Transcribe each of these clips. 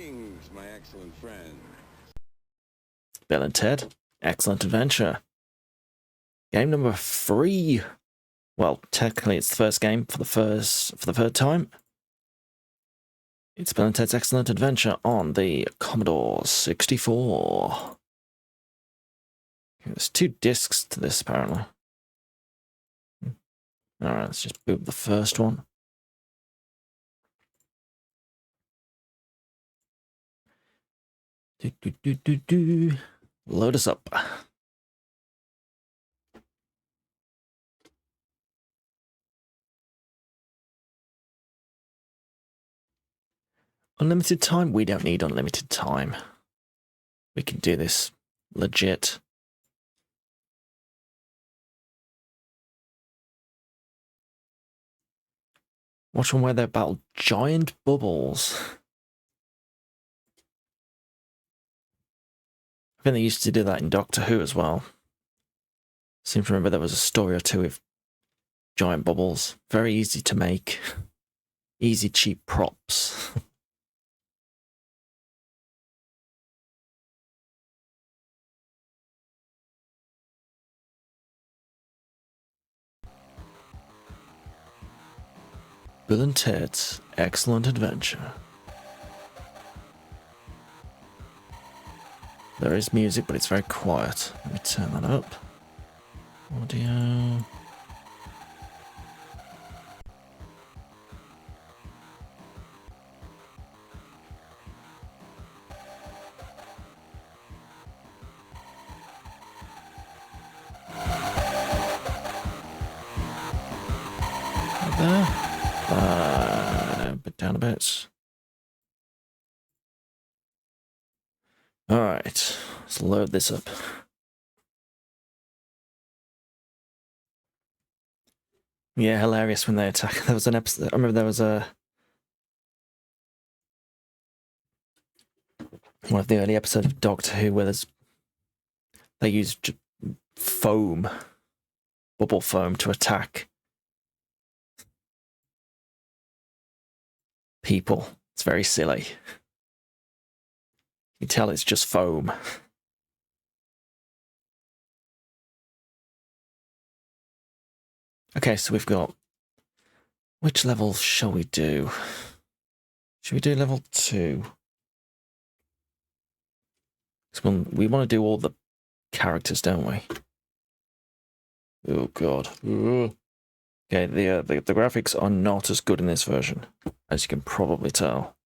Greetings, my excellent friend. Bill and Ted, Excellent Adventure. Game number 3. Well, technically it's the first game for the third time. It's Bill and Ted's Excellent Adventure on the Commodore 64. There's 2 discs to this, apparently. Alright, let's just boot the first one. Load us up. Unlimited time? We don't need unlimited time. We can do this legit. Watch one where they battle giant bubbles. I think they used to do that in Doctor Who as well. Seem to remember there was a story or two with giant bubbles. Very easy to make. Easy, cheap props. Bill and Ted's Excellent Adventure. There is music, but it's very quiet. Let me turn that up. Audio. There. Bit down a bit. Alright, let's load this up. Yeah, hilarious when they attack. There was an episode, I remember there was one of the early episodes of Doctor Who where they used foam, bubble foam, to attack people. It's very silly. You can tell it's just foam. Okay, so we've got... Which level shall we do? Should we do level 2? We want to do all the characters, don't we? Oh, God. Ugh. Okay, the graphics are not as good in this version, as you can probably tell.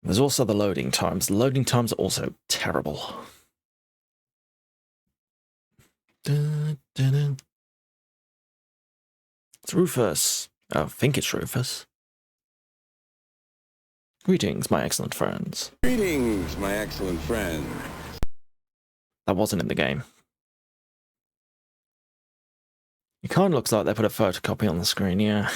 There's also the loading times. The loading times are also terrible. It's Rufus. I think it's Rufus. Greetings, my excellent friends. Greetings, my excellent friend. That wasn't in the game. It kind of looks like they put a photocopy on the screen, yeah.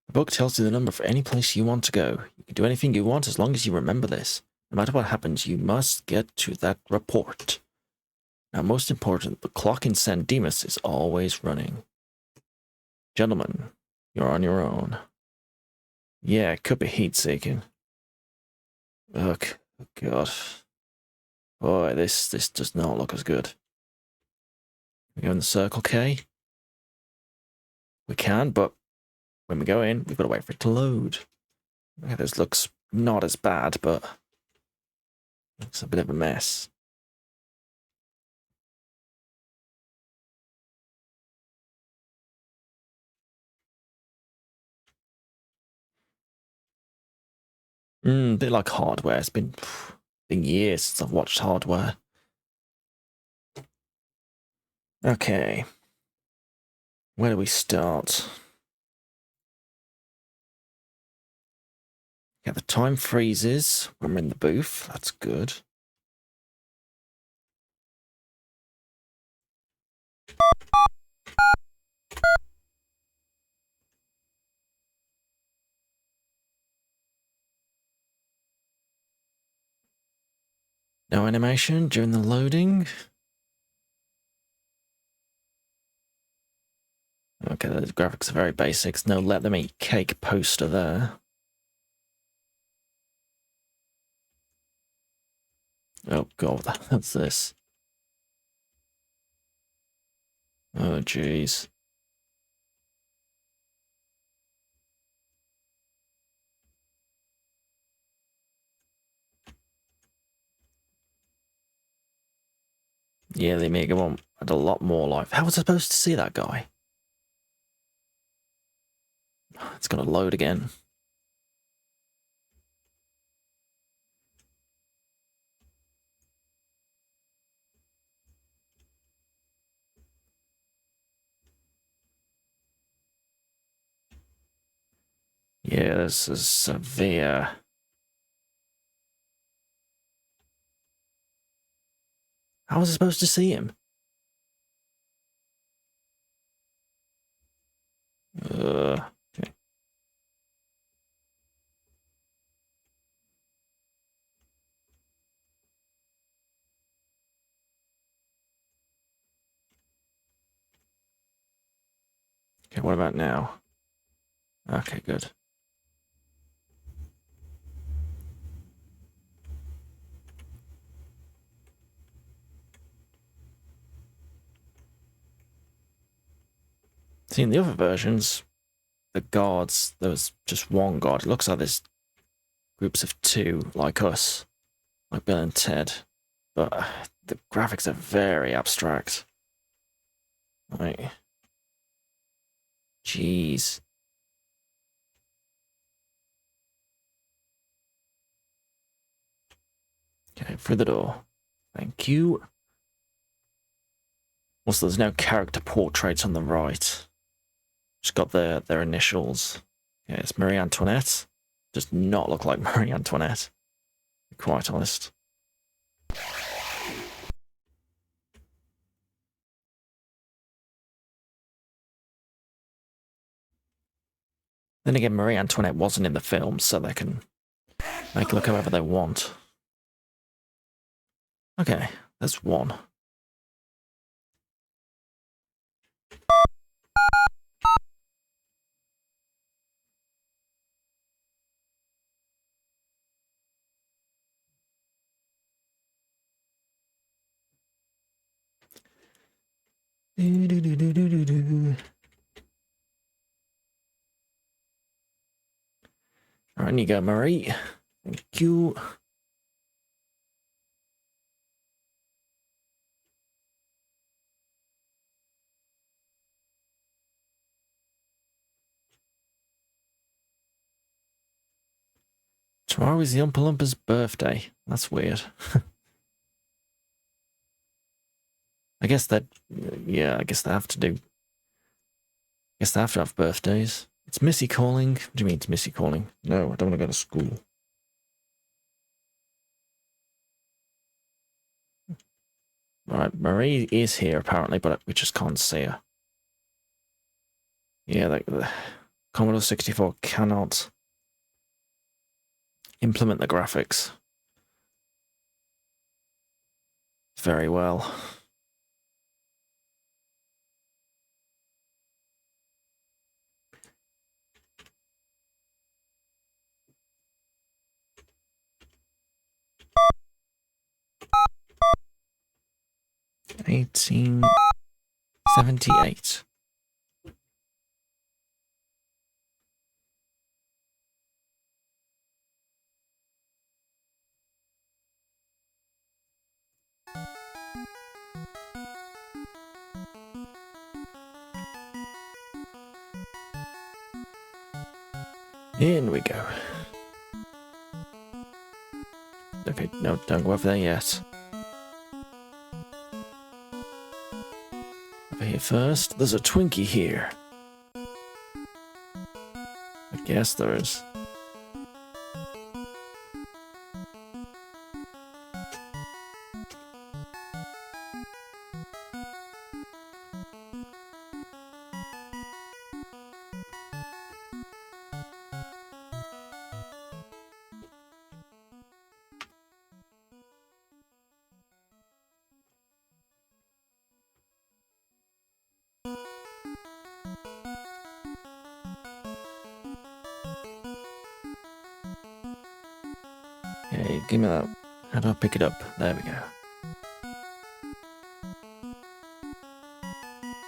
The book tells you the number for any place you want to go. You can do anything you want as long as you remember this. No matter what happens, you must get to that report. Now, most important, the clock in San Dimas is always running. Gentlemen, you're on your own. Yeah, it could be heat-seeking. Ugh, oh God. Boy, this does not look as good. We go in the Circle K? We can, but when we go in, we've got to wait for it to load. Okay, this looks not as bad, but it's a bit of a mess. A bit like Hardware. It's been years since I've watched Hardware. Okay. Where do we start? Yeah, the time freezes when we're in the booth. That's good. No animation during the loading. Okay, the graphics are very basic. No let them eat cake poster there. Oh god, what's this? Oh jeez. Yeah, the Amiga one had a lot more life. How was I supposed to see that guy? It's gonna load again. Yeah, this is severe. How was I supposed to see him? Okay. Okay, what about now? Okay, good. See, in the other versions, the guards, there was just one guard. It looks like there's groups of two, like us, like Bill and Ted. But the graphics are very abstract. Like, jeez. Okay, through the door. Thank you. Also, there's no character portraits on the right. Just got their initials. Yeah, it's Marie Antoinette. Does not look like Marie Antoinette. To be quite honest. Then again, Marie Antoinette wasn't in the film, so they can make it look however they want. Okay, that's one. Alright, you go, Marie. Thank you. Tomorrow is the Oompa Loompa's birthday. That's weird. I guess that, yeah, I guess they have to do. I guess they have to have birthdays. It's Missy calling. What do you mean it's Missy calling? No, I don't want to go to school. Right, Marie is here apparently, but we just can't see her. Yeah, the Commodore 64 cannot implement the graphics very well. $18.78. In we go. Okay, no, don't go over there yet. Over here first. There's a Twinkie here. I guess there is. Okay, give me that. How do I pick it up? There we go.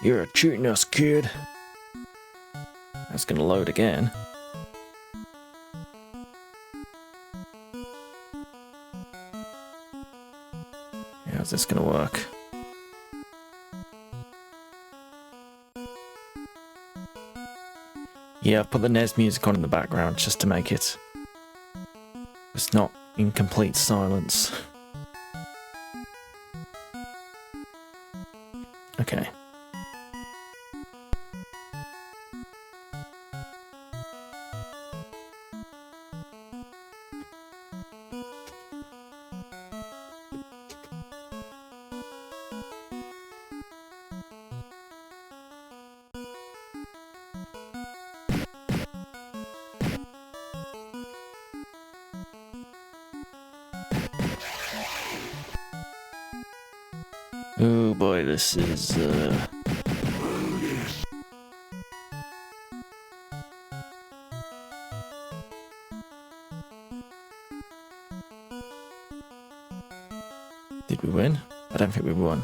You're cheating us, kid. That's gonna load again. How's this gonna work? Yeah, I've put the NES music on in the background just to make it's not in complete silence. Okay. Oh boy, this is Did we win? I don't think we won.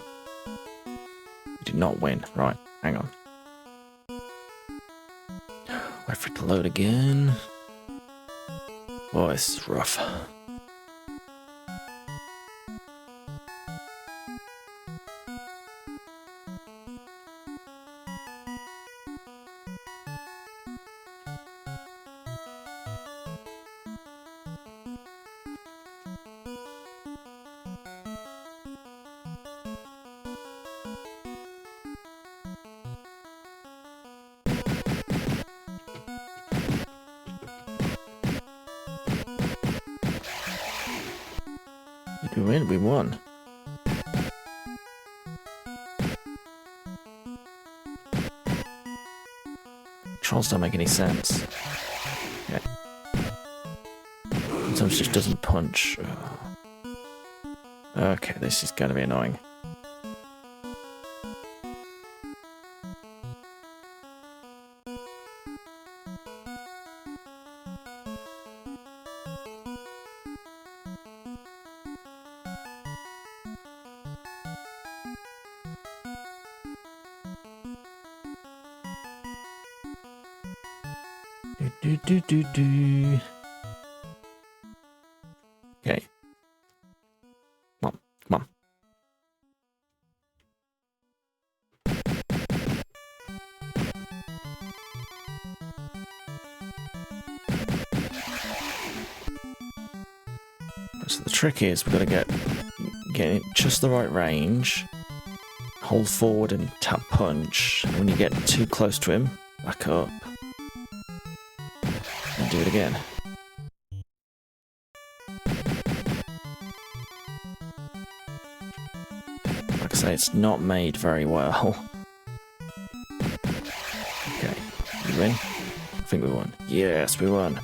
We did not win. Right, hang on. Wait for it to load again. Boy, this is rough. Did we win? We won. Controls don't make any sense. Okay. Sometimes it just doesn't punch. Okay, this is gonna be annoying. Do. Okay. Come on, come on. So the trick is we've got to get it just the right range. Hold forward and tap punch. And when you get too close to him, back up. And do it again. Like I say, it's not made very well. Okay, we win? I think we won. Yes, we won.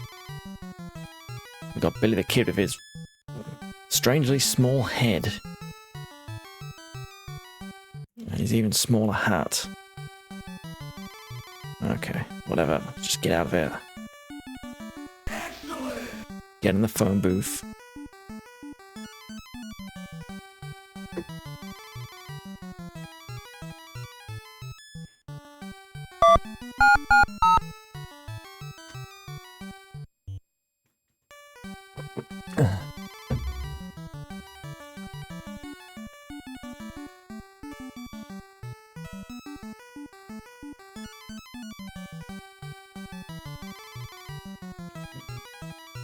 We got Billy the Kid with his strangely small head. And his even smaller hat. Okay, whatever. Just get out of here. Get in the phone booth.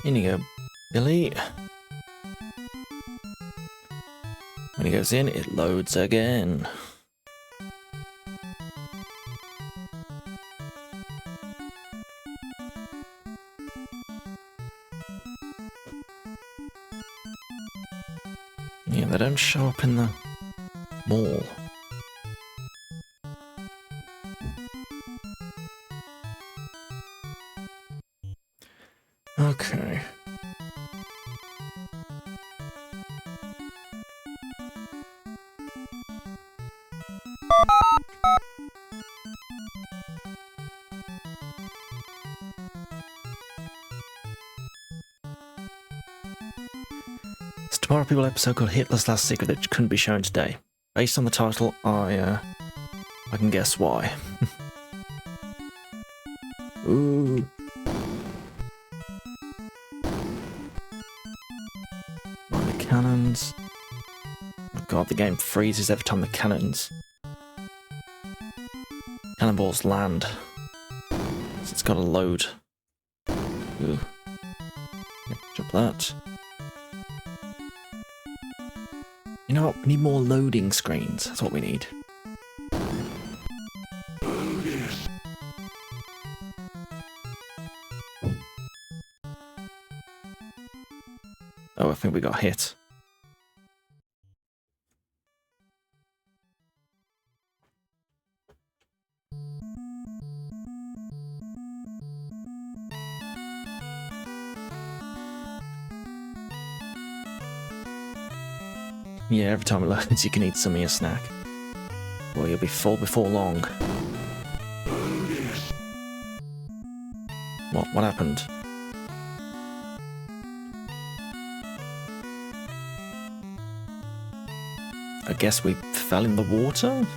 In you go, Billy. When he goes in, it loads again. Yeah, they don't show up in the mall. Okay. Tomorrow People episode called Hitler's Last Secret that couldn't be shown today. Based on the title, I can guess why. Ooh. On the cannons. Oh god, the game freezes every time the cannonballs land. So it's got to load. Ooh. Jump that. You know what? We need more loading screens. That's what we need. Oh, I think we got hit. Yeah, every time it loads, you can eat some of your snack. Well, you'll be full before long. What happened? I guess we fell in the water?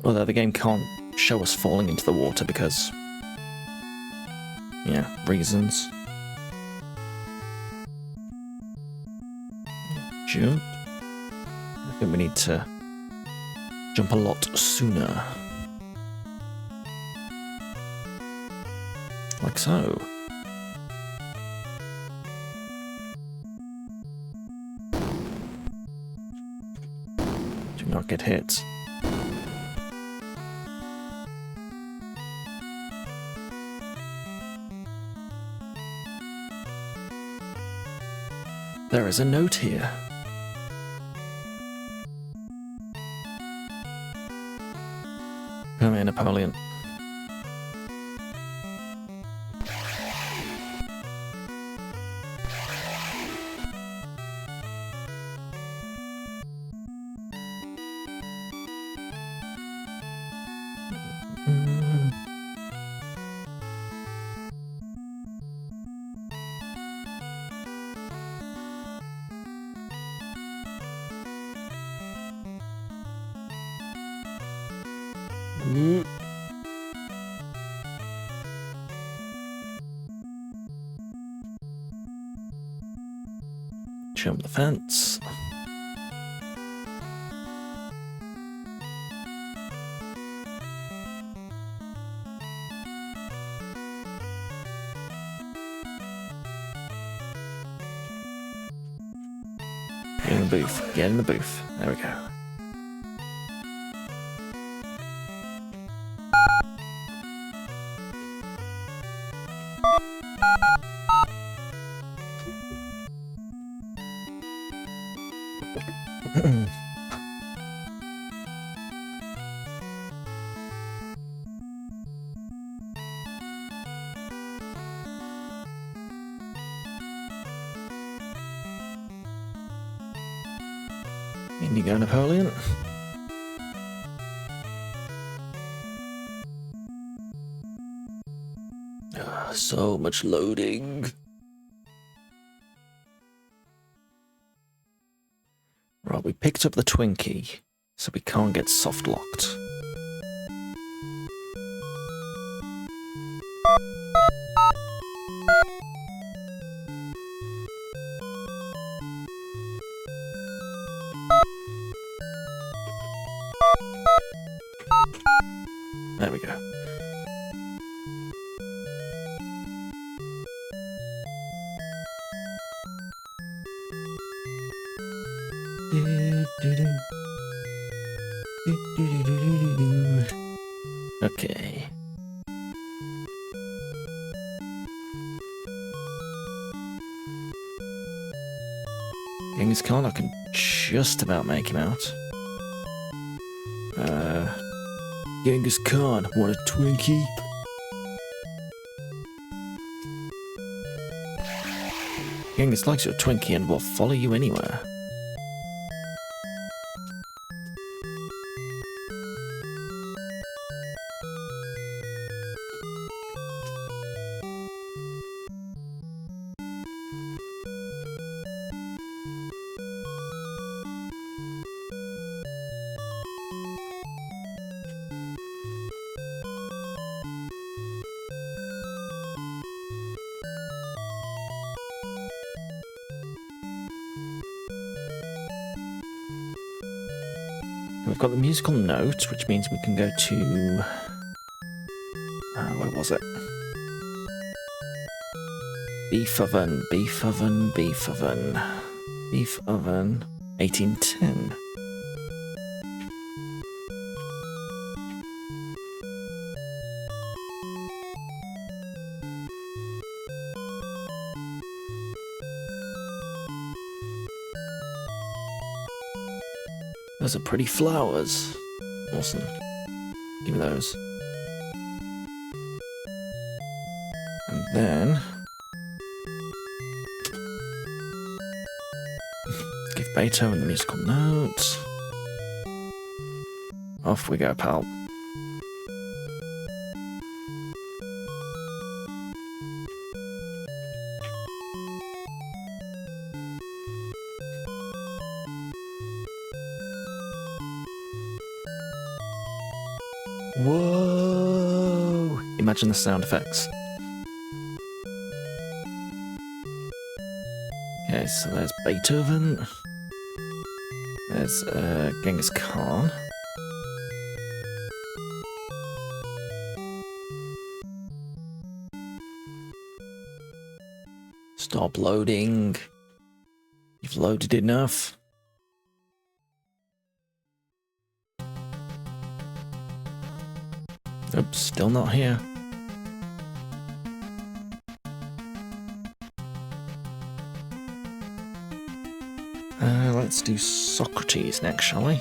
Although the game can't show us falling into the water because... yeah, reasons. Jump. I think we need to jump a lot sooner. Like so. Do not get hit. There is a note here. Come here, Napoleon. Jump the fence. Get in the booth. Get in the booth. There we go. In you go, Napoleon. So much loading. Right, we picked up the Twinkie, so we can't get soft locked. There we go. Okay. Genghis Khan, I can just about make him out. Genghis Khan, want a Twinkie? Genghis likes your Twinkie and will follow you anywhere. We've got the musical note, which means we can go to... where was it? Beef oven, beef oven, beef oven. Beef oven, 1810. Those are pretty flowers. Awesome. Give me those. And then... give Beethoven the musical notes. Off we go, pal. Whoa! Imagine the sound effects. Okay, so there's Beethoven. There's Genghis Khan. Stop loading. You've loaded enough. Oops, still not here. Let's do Socrates next, shall we?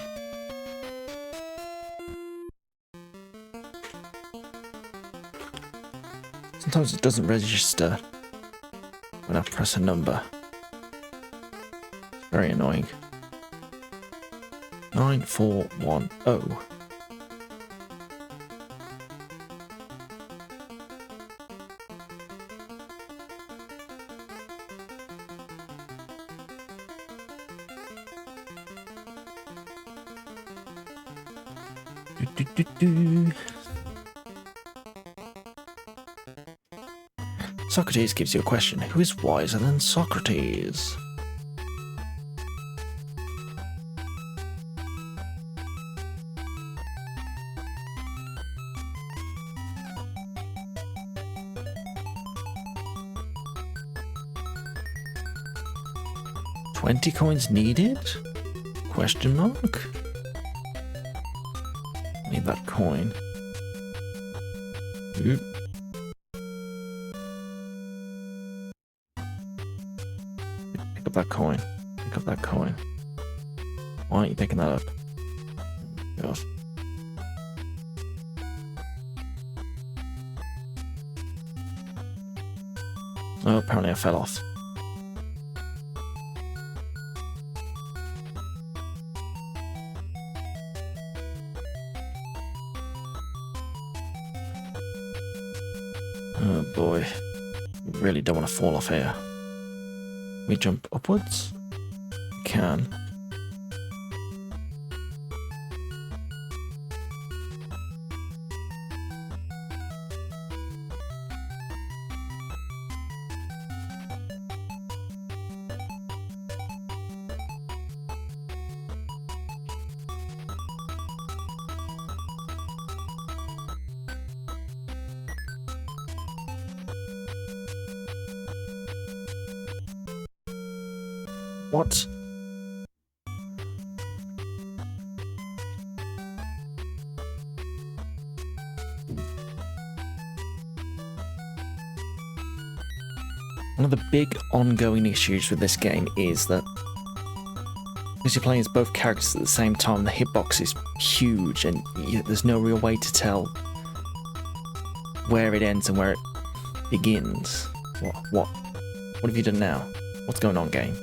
Sometimes it doesn't register when I press a number. It's very annoying. 9410. Socrates gives you a question. Who is wiser than Socrates? $20 coins needed? Question mark? Need that coin. Oop. Pick up that coin. Pick up that coin. Why aren't you picking that up? God. Oh, apparently I fell off. Oh boy, really don't want to fall off here. We jump upwards? We can. What? One of the big ongoing issues with this game is that because you're playing as both characters at the same time, the hitbox is huge and there's no real way to tell where it ends and where it begins. What have you done now? What's going on, game?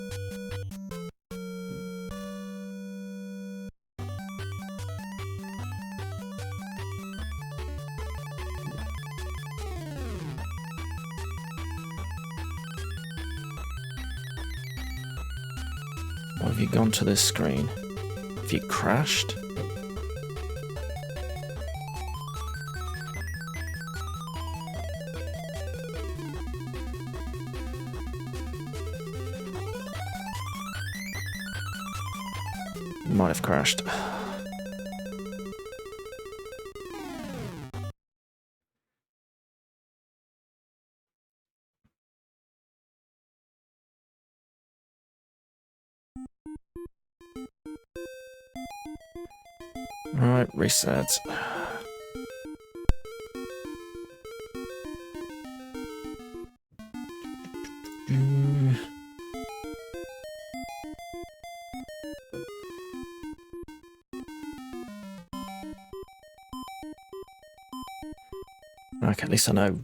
What have you gone to this screen? Have you crashed? You might have crashed. Alright, reset. Okay, at least I know.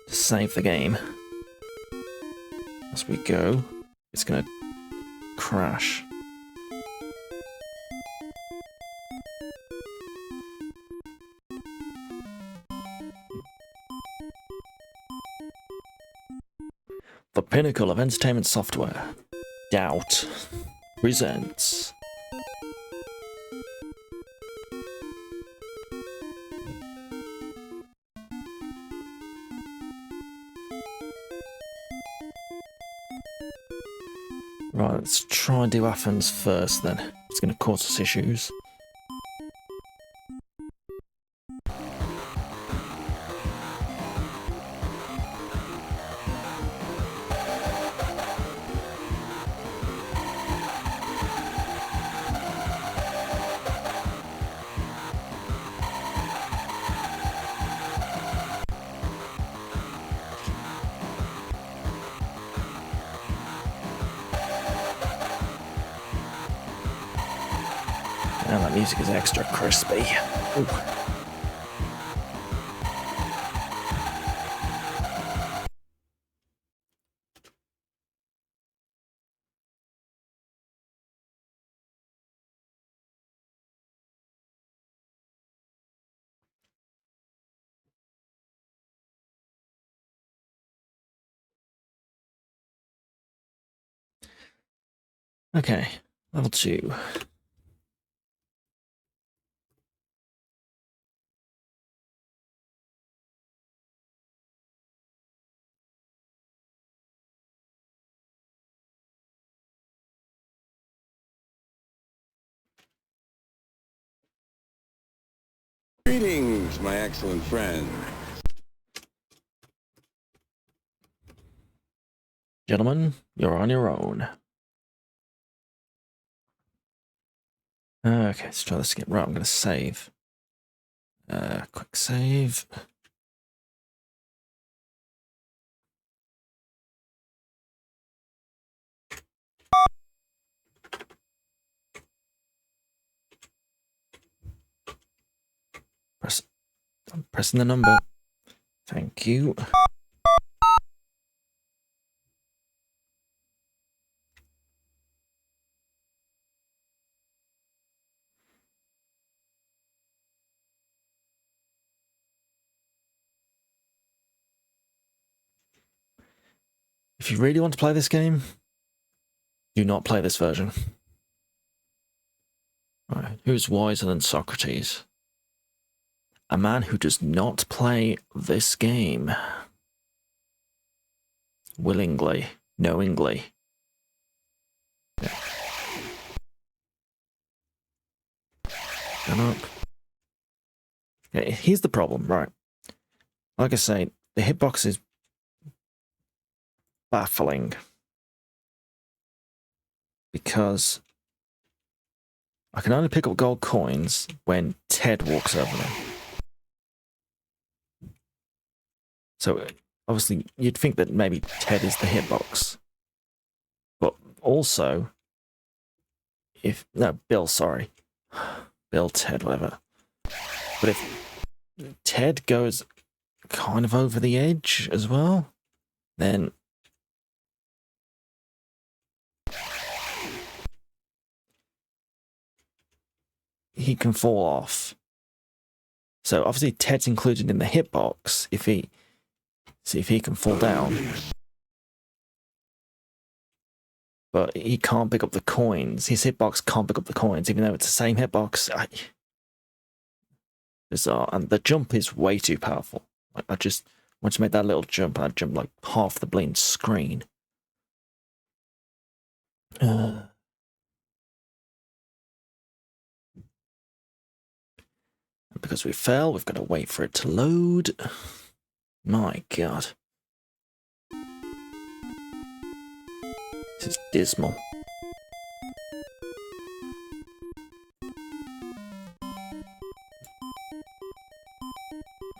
Save the game. As we go, it's gonna crash. The pinnacle of entertainment software. Doubt presents. Right, let's try and do Athens first then. It's going to cause us issues. And that music is extra crispy. Ooh. Okay, level 2. Greetings, my excellent friend. Gentlemen, you're on your own. Okay, let's try this again. Right, I'm going to save. Quick save. I'm pressing the number. Thank you. If you really want to play this game, do not play this version. Right, who's wiser than Socrates? A man who does not play this game. Willingly, knowingly. Yeah. Shut up. Okay, here's the problem, right? Like I say, the hitbox is baffling. Because I can only pick up gold coins when Ted walks over them. So, obviously, you'd think that maybe Ted is the hitbox. But also, Bill, sorry. Bill, Ted, whatever. But if Ted goes kind of over the edge as well, then he can fall off. So obviously Ted's included in the hitbox if he can fall down. But he can't pick up the coins. His hitbox can't pick up the coins, even though it's the same hitbox. Bizarre. And the jump is way too powerful. I just once you make that little jump, I jumped like half the bleeding screen. Because we fell, we've got to wait for it to load. My God. This is dismal.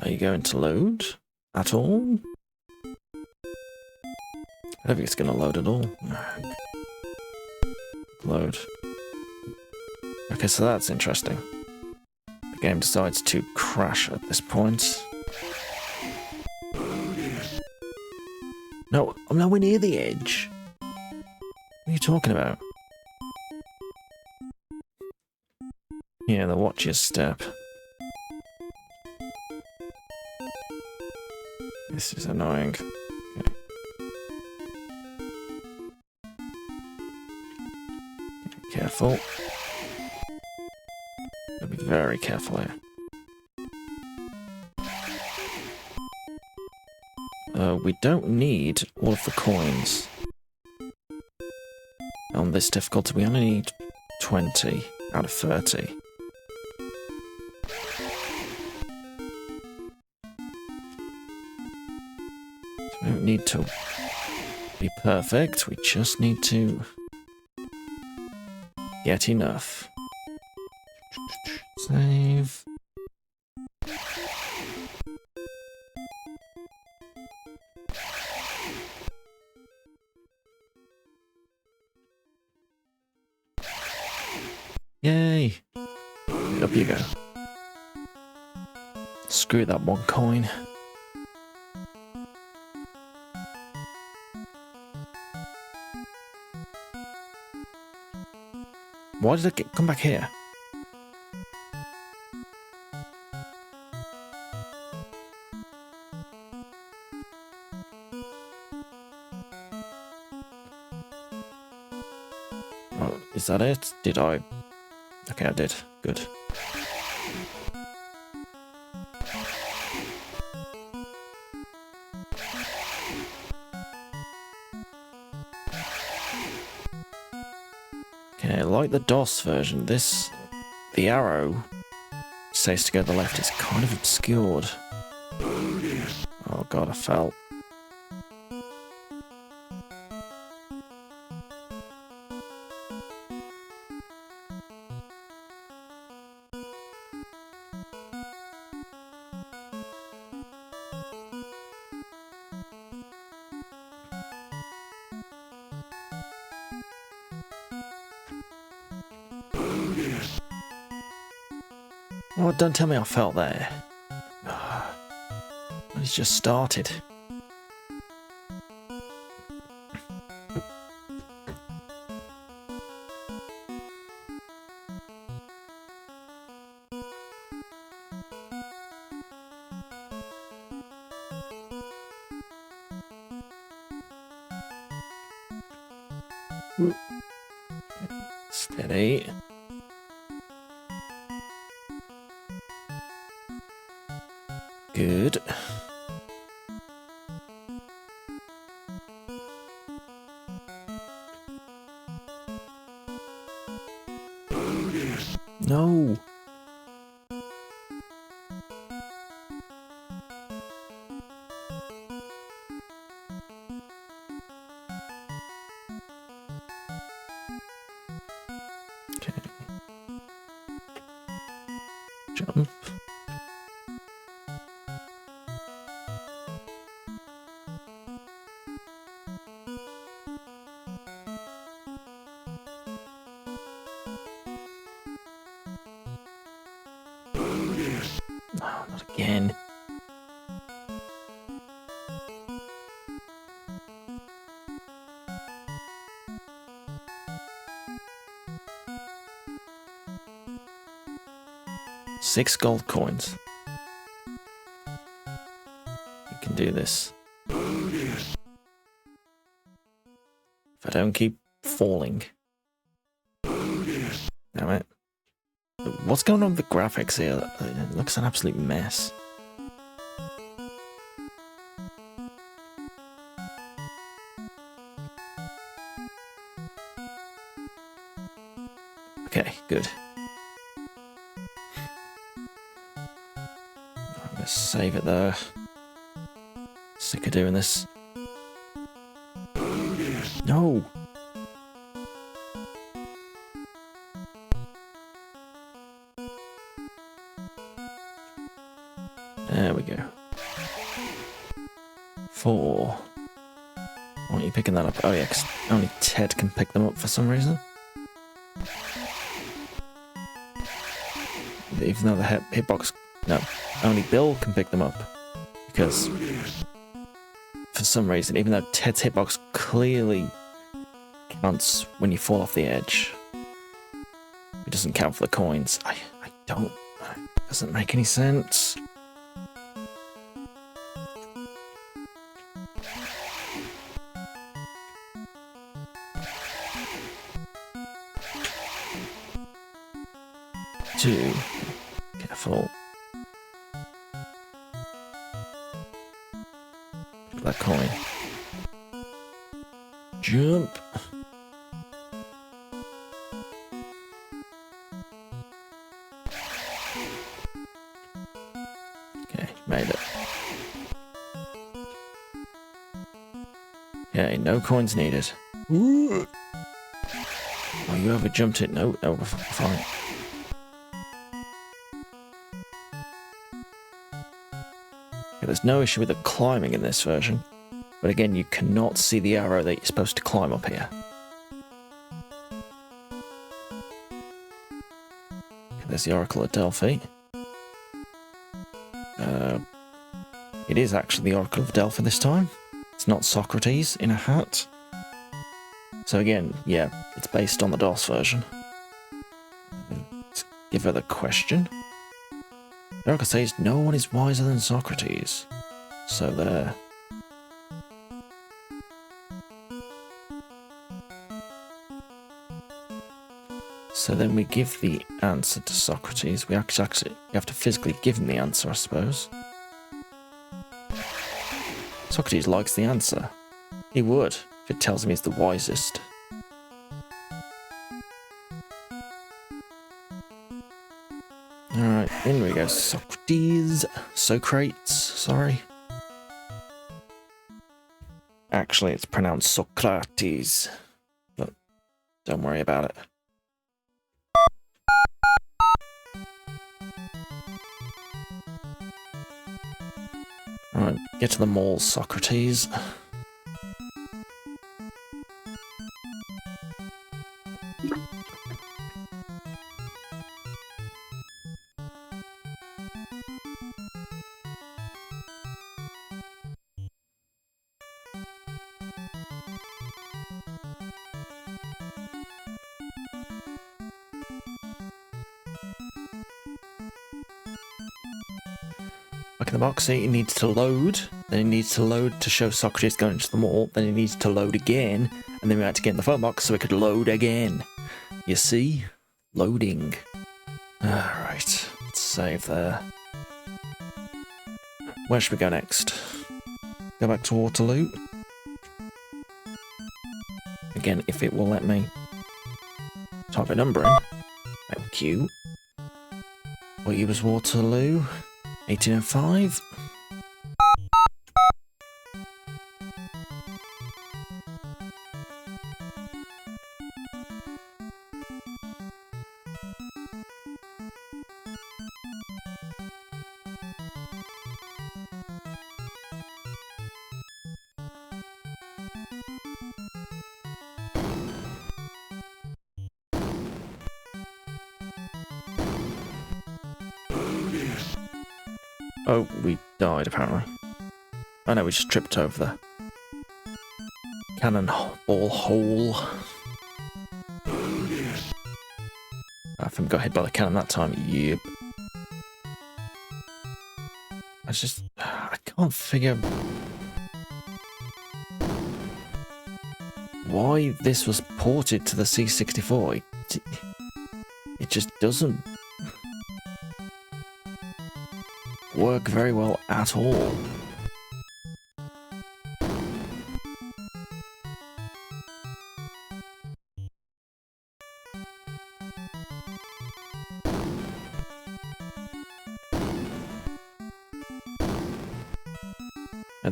Are you going to load at all? I don't think it's going to load at all. Load. Okay, so that's interesting. The game decides to crash at this point. No, I'm nowhere near the edge. What are you talking about? Yeah, the watch your step. This is annoying. Okay. Careful. Gotta be very careful here. We don't need all of the coins. On this difficulty, we only need 20 out of 30. So we don't need to be perfect, we just need to get enough. Save. Yay! Up you go. Screw that one coin. Why did it come back here? Oh, is that it? Did I? Okay, I did. Good. Okay, like the DOS version, the arrow says to go to the left is kind of obscured. Oh god, I fell. Oh, don't tell me I fell there. It's just started. Steady. Good. No. Okay. Jump. No, not again. Six gold coins. We can do this. If I don't keep falling. Damn it. What's going on with the graphics here? It looks an absolute mess. Okay, good. I'm gonna save it there. Sick of doing this. No! you picking that up? Oh yeah, 'cause only Ted can pick them up for some reason. Even though the hitbox... No, only Bill can pick them up. Because, for some reason, even though Ted's hitbox clearly counts when you fall off the edge, it doesn't count for the coins. I don't... It doesn't make any sense. Two. Careful. Look at that coin. Jump. Okay, made it. Okay, no coins needed. Ooh. Oh, you over jumped it. No, we're fine. Okay, there's no issue with the climbing in this version. But again, you cannot see the arrow that you're supposed to climb up here. Okay, there's the Oracle of Delphi. It is actually the Oracle of Delphi this time. It's not Socrates in a hat. So again, yeah, it's based on the DOS version. Let's give her the question. The Oracle says no one is wiser than Socrates. So there. So then we give the answer to Socrates. We actually have to physically give him the answer, I suppose. Socrates likes the answer. He would, if it tells him he's the wisest. Alright, in we go. Socrates. Socrates, sorry. Actually, it's pronounced Socrates. But don't worry about it. Alright, get to the mall, Socrates. Back in the box, see, it needs to load, then it needs to load to show Socrates going into the mall, then it needs to load again, and then we had to get in the phone box so it could load again. You see? Loading. Alright, let's save there. Where should we go next? Go back to Waterloo? Again, if it will let me type a number in. Thank you. What year was Waterloo? 1805. Oh, we died apparently. Oh no, we just tripped over the cannonball hole. I think we got hit by the cannon that time. Yep. I can't figure why this was ported to the C64. It just doesn't work very well at all.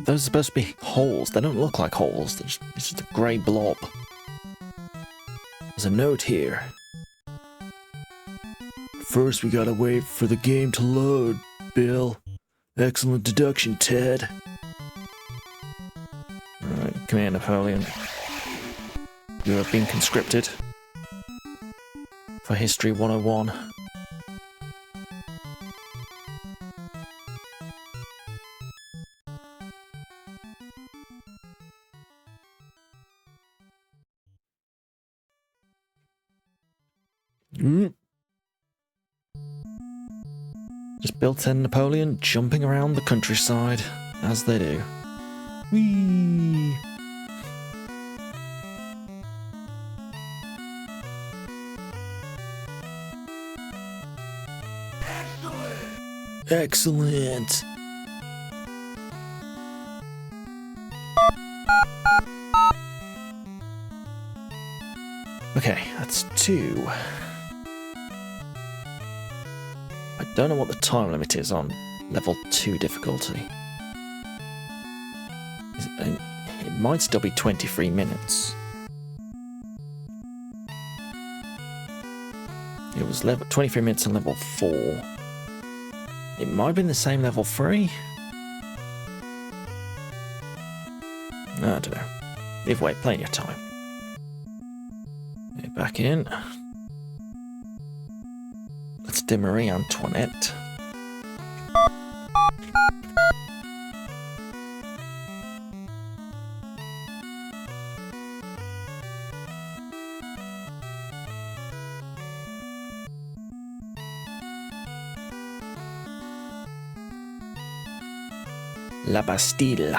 Those are supposed to be holes. They don't look like holes. It's just a grey blob. There's a note here. First, we gotta wait for the game to load, Bill. Excellent deduction, Ted. Alright, come here, Napoleon. You have been conscripted for History 101. Just built-in Napoleon jumping around the countryside, as they do. Whee! Excellent! Okay, that's 2. I don't know what the time limit is on level 2 difficulty. It might still be 23 minutes. It was level 23 minutes on level 4. It might have been the same level 3. I don't know. Either way, play in your time. Okay, back in. Let's do Marie Antoinette. La Bastille.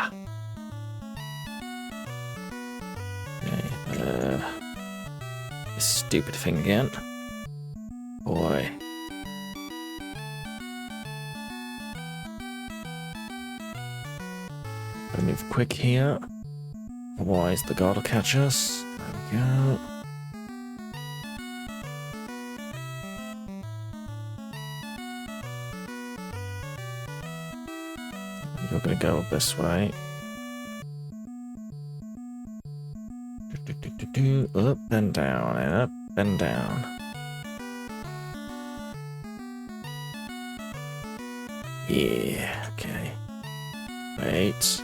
Okay, this stupid thing again. Boy. Gotta move quick here. Otherwise the guard will catch us. There we go. You're gonna go this way. Up and down, and up and down. Yeah, okay. Wait.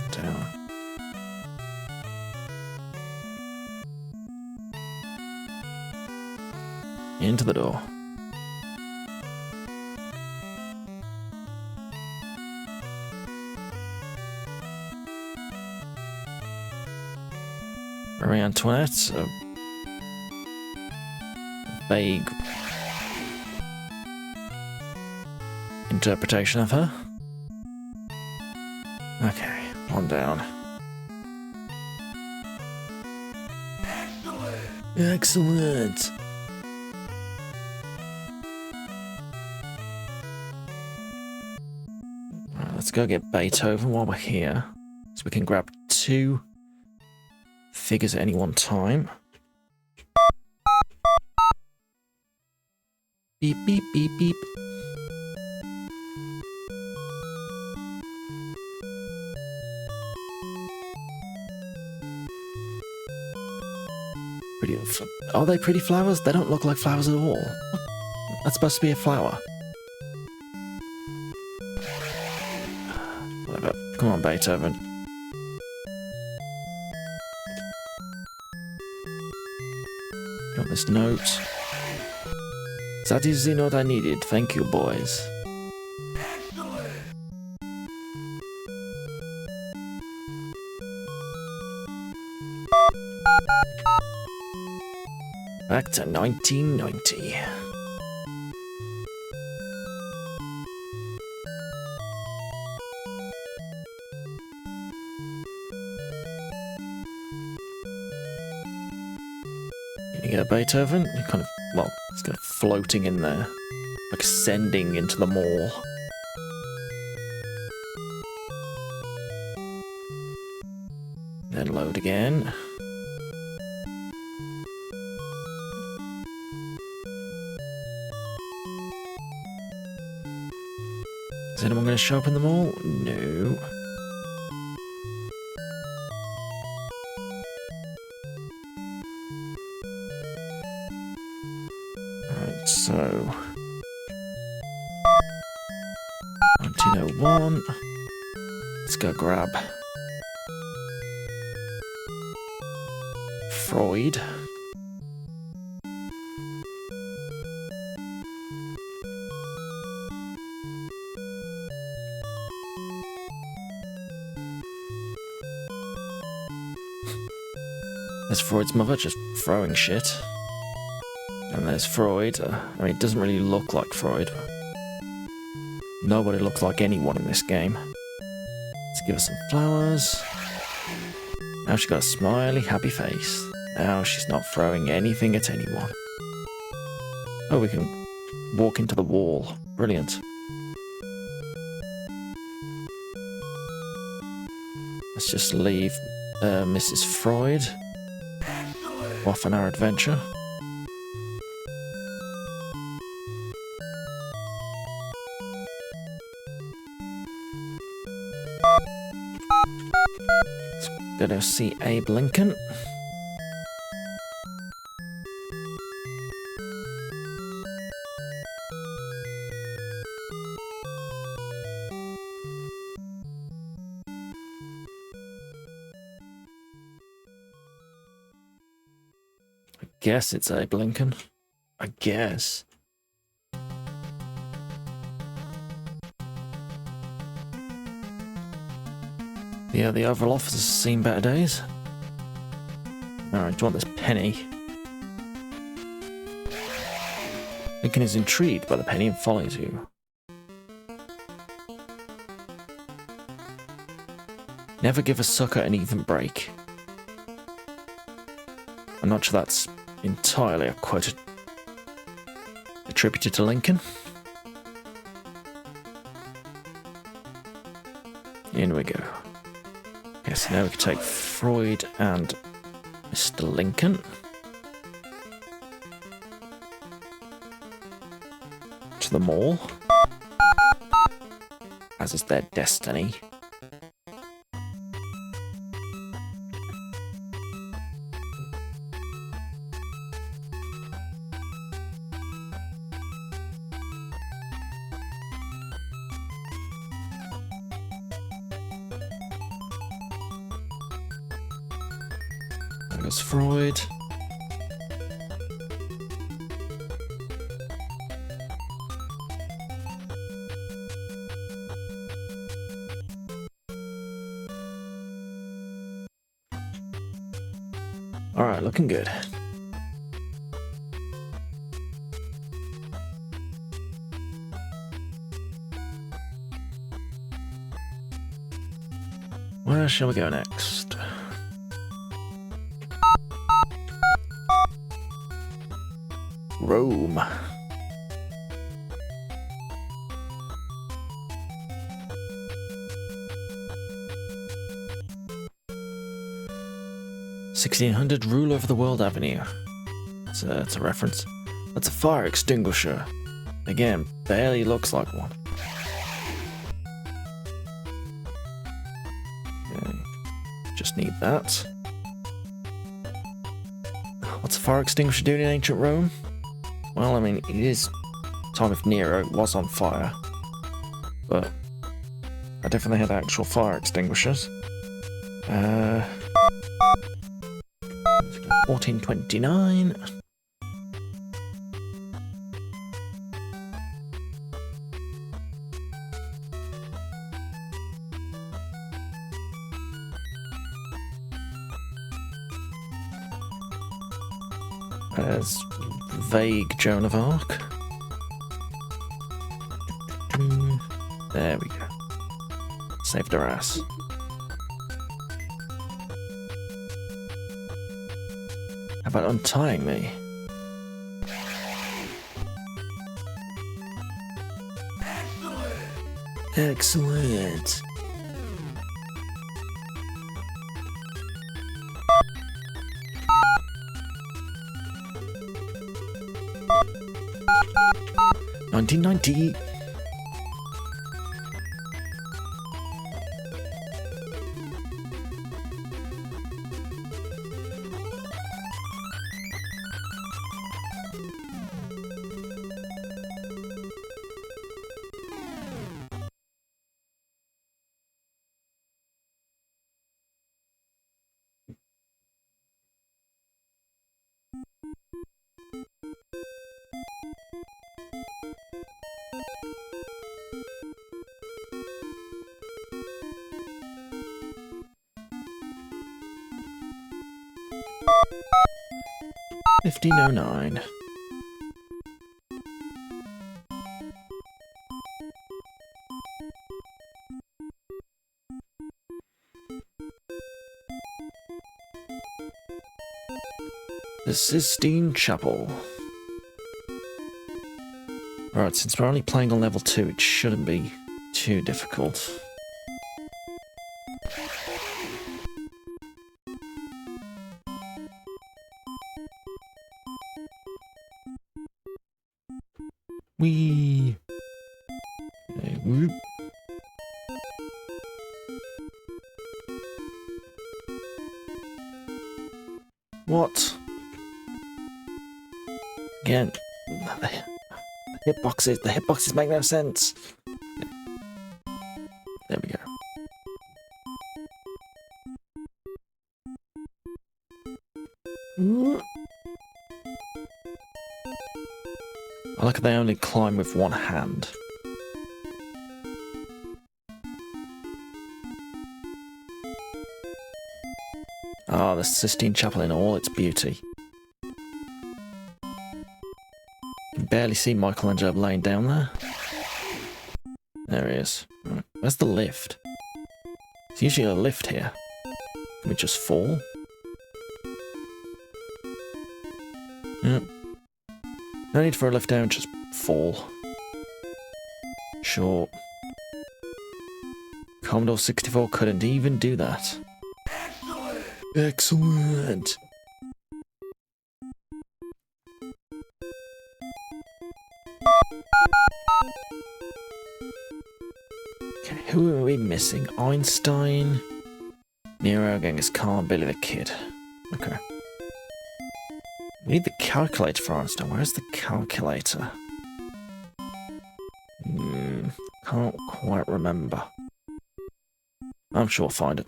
And down. Into the door. Marie Antoinette, a vague interpretation of her. Okay, on down. Excellent! Right, let's go get Beethoven while we're here, so we can grab 2 figures at any one time. Beep, beep, beep, beep. Pretty. Are they pretty flowers? They don't look like flowers at all. That's supposed to be a flower. Whatever. Come on, Beethoven. Got this note. That is the note I needed. Thank you, boys. Back to 1990. You get Beethoven, you kind of, well, it's kind of floating in there, like ascending into the mall. Then load again. Is anyone going to show up in the mall? No. Alright, so 1901. Let's go grab Freud. There's Freud's mother just throwing shit. And there's Freud. I mean, it doesn't really look like Freud. Nobody looks like anyone in this game. Let's give her some flowers. Now she's got a smiley, happy face. Now she's not throwing anything at anyone. Oh, we can walk into the wall. Brilliant. Let's just leave Mrs. Freud off on our adventure. Let's go to see Abe Lincoln. I guess it's Abe Lincoln. I guess. Yeah, the Oval Office has seen better days. Alright, do you want this penny? Lincoln is intrigued by the penny and follows you. Never give a sucker an even break. I'm not sure that's entirely a quote attributed to Lincoln. In we go. Yes, now we can take Freud and Mr. Lincoln. To the mall. As is their destiny. There goes Freud. Alright, looking good. Where shall we go next? Rome. "1600 rule over the world Avenue." It's a reference. That's a fire extinguisher. Again, barely looks like one. Okay. Just need that. What's a fire extinguisher doing in ancient Rome? Well, I mean, it is time of Nero, it was on fire. But I definitely had actual fire extinguishers. 1429. There's vague Joan of Arc. There we go. Saved her ass. How about untying me? Excellent. $19.90. 1509. The Sistine Chapel. Alright, since we're only playing on level 2, it shouldn't be too difficult. Whee! Okay, whoop. What? Again, the hitboxes make no sense. There we go. Ooh. I like how they only climb with one hand. Ah, the Sistine Chapel in all its beauty. You can barely see Michelangelo laying down there. There he is. Right. Where's the lift? There's usually a lift here. Can we just fall? Yep. No need for a lift down, just fall. Sure. Commodore 64 couldn't even do that. Excellent! Okay, who are we missing? Einstein, Nero, Genghis Khan, Billy the Kid. Okay. We need the calculator for Einstein. Where's the calculator? Can't quite remember. I'm sure we'll find it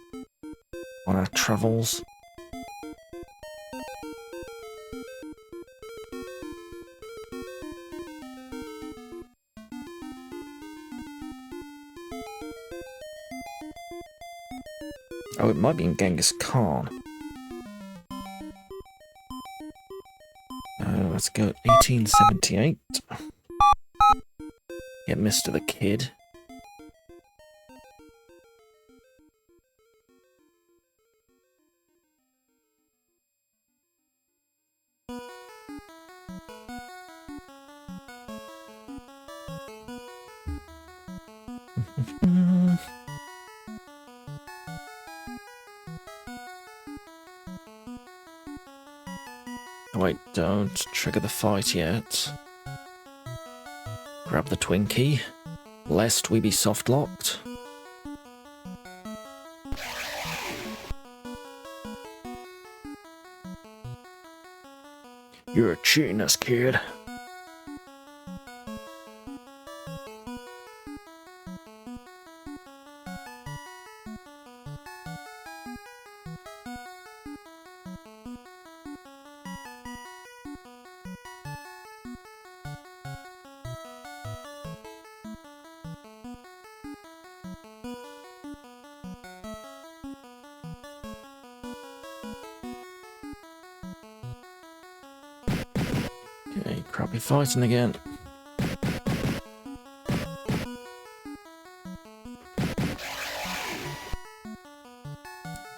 on our travels. Oh, it might be in Genghis Khan. Let's go 1878. Get Mr. the Kid. Wait, don't trigger the fight yet. Grab the Twinkie, lest we be soft-locked. You're cheating us, kid. Okay, crappy fighting again.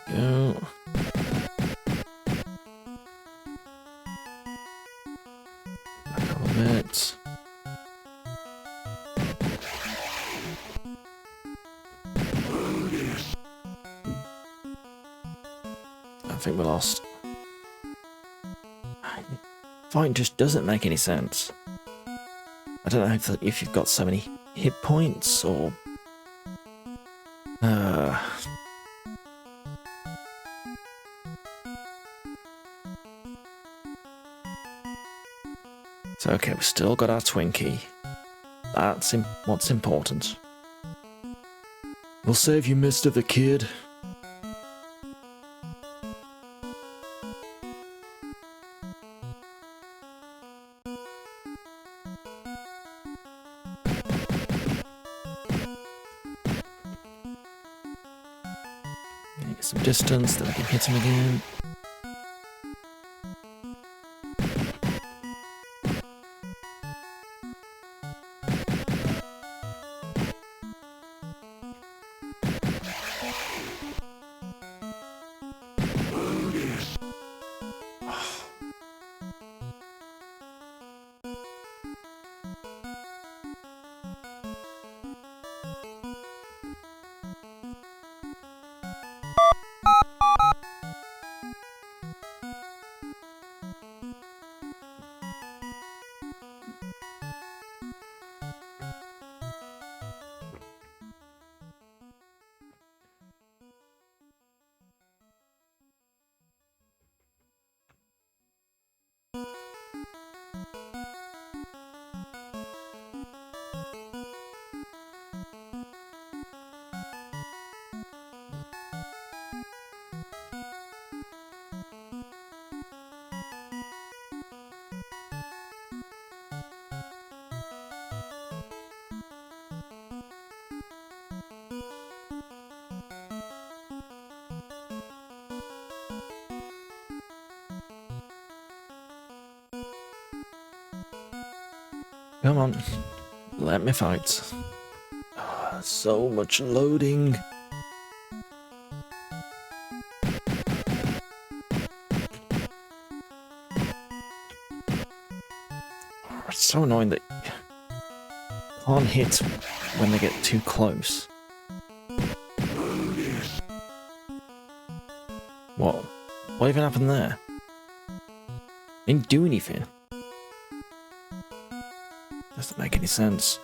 Go. Back up a bit. I think we lost. Fight just doesn't make any sense. I don't know if you've got so many hit points or... It's okay, we've still got our Twinkie. That's what's important. We'll save you, Mr. the Kid. Get some distance, then I can hit him again. Come on. Let me fight. So much loading. It's so annoying that you can't hit when they get too close. What? What even happened there? Didn't do anything. Doesn't make any sense.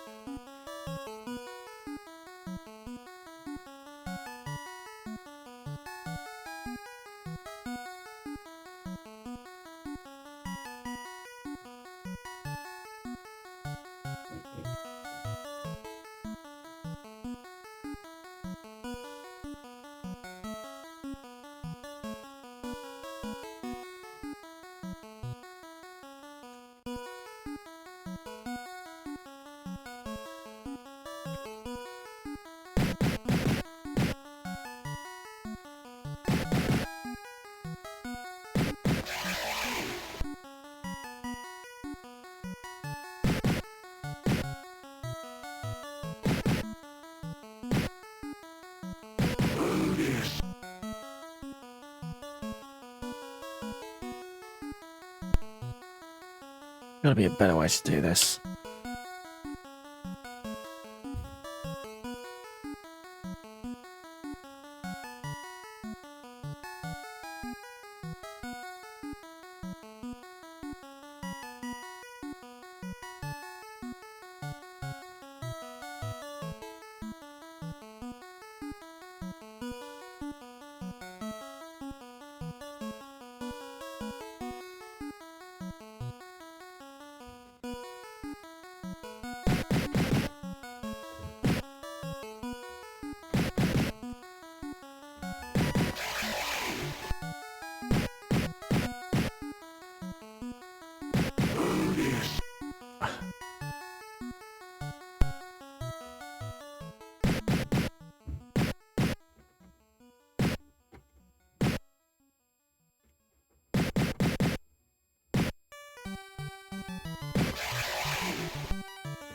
Gotta be a better way to do this.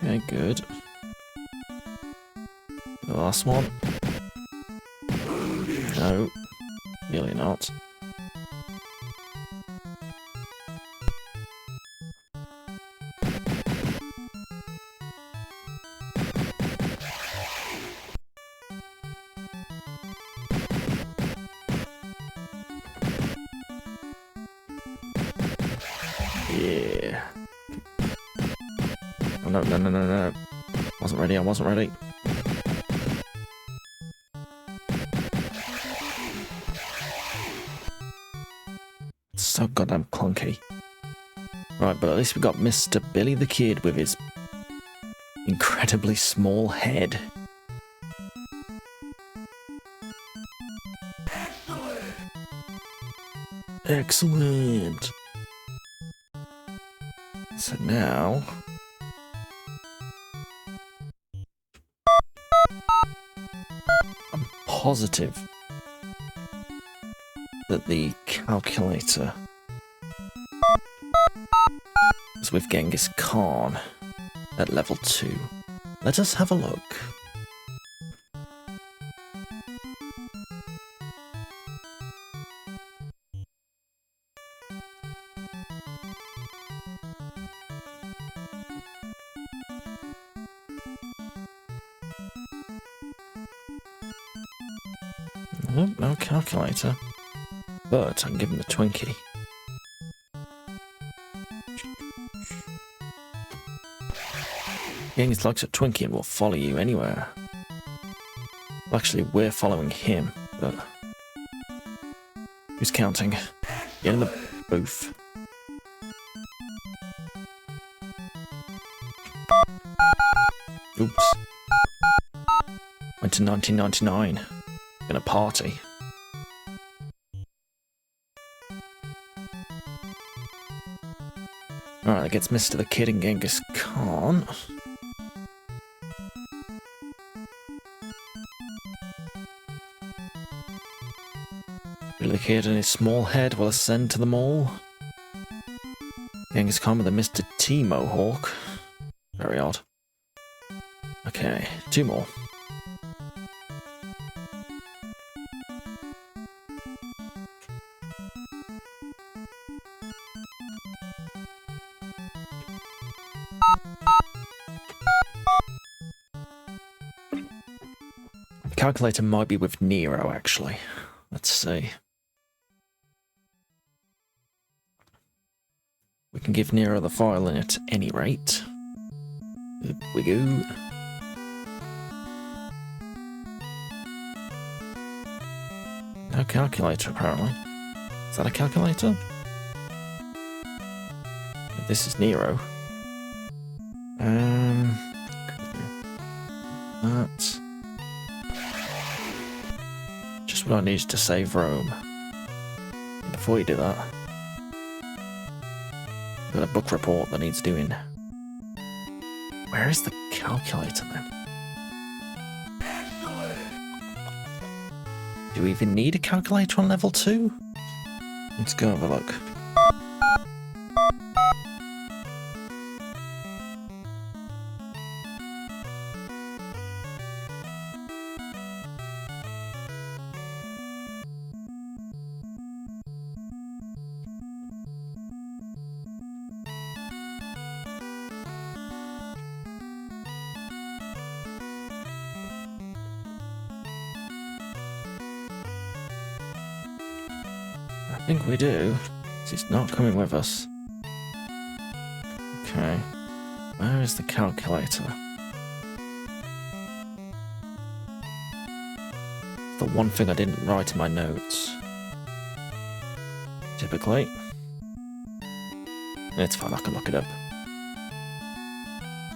Okay, good. The last one. No, really not. Yeah. Oh, no, no, no, no, no. Wasn't ready, I wasn't ready. It's so goddamn clunky. Right, but at least we got Mr. Billy the Kid with his incredibly small head. Excellent! So now... I'm positive that the calculator is with Genghis Khan at level 2. Let us have a look. Nope, no calculator. But I can give him the Twinkie. Genghis likes a Twinkie and will follow you anywhere. Well, actually, we're following him, but... who's counting? Get in the booth. Oops. Went to 1999. Gonna party. Alright, that gets Mr. the Kid and Genghis Khan. Billy the Kid and his small head will ascend to the mall. Genghis Khan with a Mr. T Mohawk. Very odd. Okay, 2 more. The calculator might be with Nero, actually. Let's see. We can give Nero the violin at any rate. Up we go. No calculator, apparently. Is that a calculator? This is Nero. That. Just what I need to save Rome. Before you do that, got a book report that needs doing. Where is the calculator then? Do we even need a calculator on level 2? Let's go have a look. I think we do. It's not coming with us. Okay. Where is the calculator? The one thing I didn't write in my notes. Typically. It's fine, I can look it up.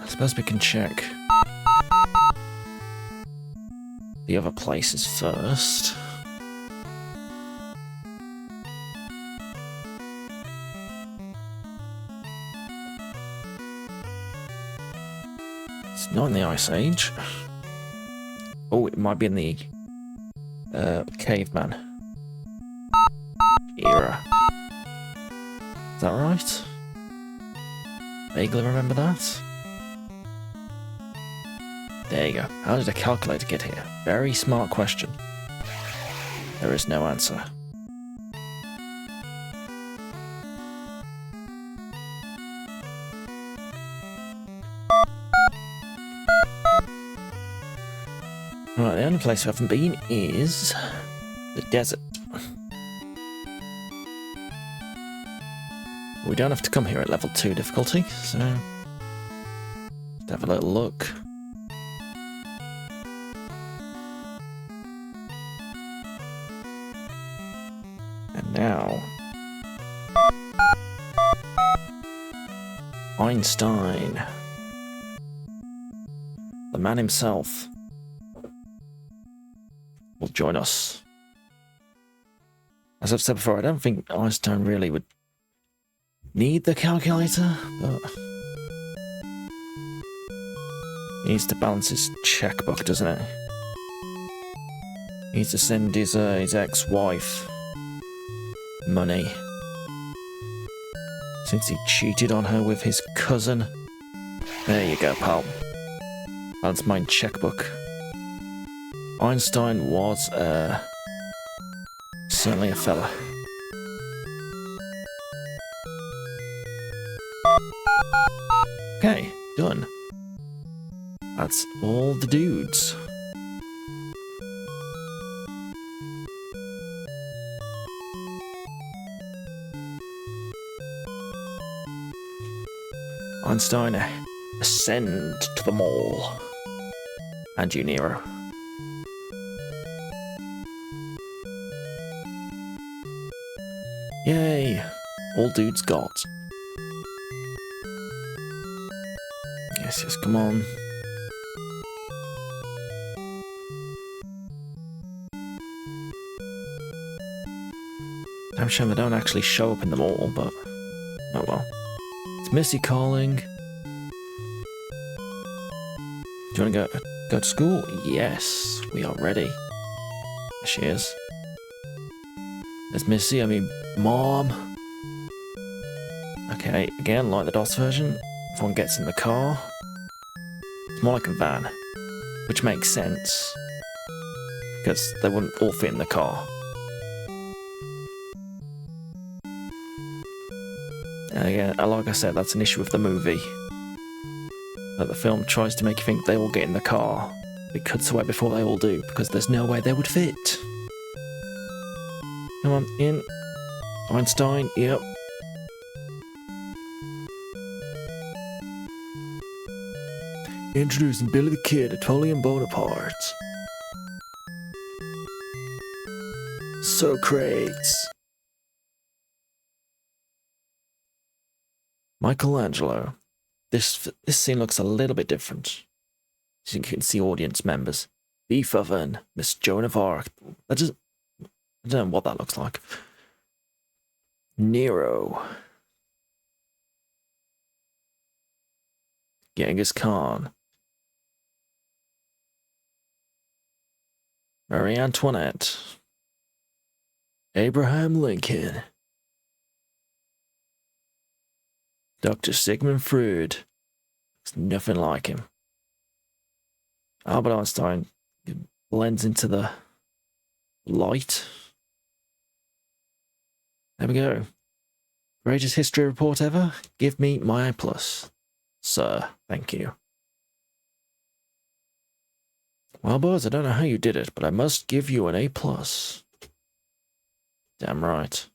I suppose we can check the other places first. It's not in the Ice Age. Oh, it might be in the caveman era. Is that right? Vaguely remember that. There you go. How did a calculator get here? Very smart question. There is no answer. Right, the only place we haven't been is the desert. We don't have to come here at level 2 difficulty, so let's have a little look. And now Einstein, the man himself, will join us. As I've said before, I don't think Einstein really would need the calculator, but he needs to balance his checkbook, doesn't he? He needs to send his ex-wife money, since he cheated on her with his cousin. There you go, pal. Balance my checkbook. Einstein was certainly a fella. Okay, done. That's all the dudes. Einstein, ascend to the mall. And you, Nero. Yay! All dudes got. Yes, yes, come on. Damn shame they don't actually show up in the mall, but oh well. It's Missy calling. Do you want to go to school? Yes, we are ready. There she is. There's Missy, I mean Mom. Okay, again, like the DOS version, everyone gets in the car. It's more like a van, which makes sense because they wouldn't all fit in the car. And again, like I said, that's an issue with the movie. That the film tries to make you think they all get in the car. It cuts away before they all do, because there's no way they would fit. Come on, in. Einstein, yep. Introducing Billy the Kid, Napoleon Bonaparte. Socrates. Michelangelo. This scene looks a little bit different. As you can see audience members. Beef Oven, Miss Joan of Arc. I don't know what that looks like. Nero. Genghis Khan. Marie Antoinette. Abraham Lincoln. Dr. Sigmund Freud. It's nothing like him. Albert Einstein blends into the light. There we go. Greatest history report ever? Give me my A+. Sir, thank you. Well, boys, I don't know how you did it, but I must give you an A+. Damn right.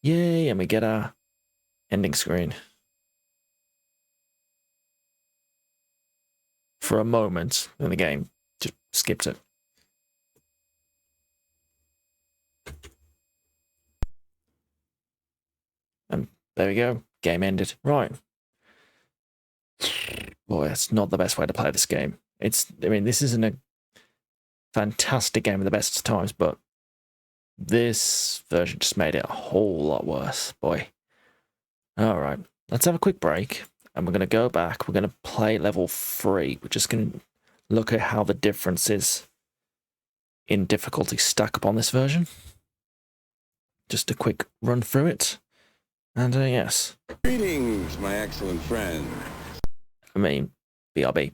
Yay, and we get our ending screen. For a moment in the game, just skipped it. And there we go. Game ended. Right. Boy, that's not the best way to play this game. I mean, this isn't a fantastic game at the best of times, but this version just made it a whole lot worse. Boy. All right. Let's have a quick break. And we're going to go back. We're going to play level 3. We're just going to look at how the differences in difficulty stack up on this version. Just a quick run through it. And yes. Greetings, my excellent friend. I mean, BRB.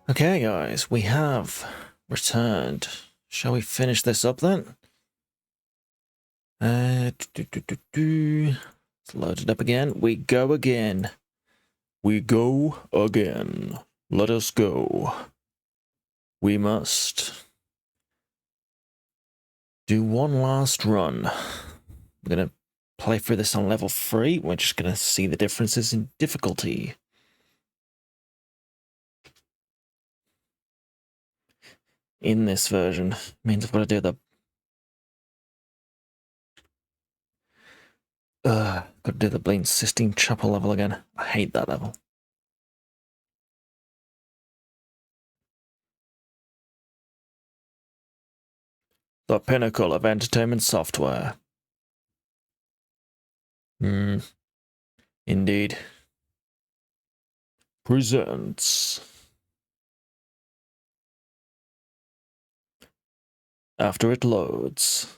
Okay, guys, we have returned. Shall we finish this up then? Let's load it up again. We go again. We go again. Let us go. We must do one last run. I'm going to play through this on level 3. We're just going to see the differences in difficulty. In this version, means I've got to do the got to do the Blaine Sistine Chapel level again. I hate that level. The pinnacle of entertainment software. Indeed. Presents. After it loads.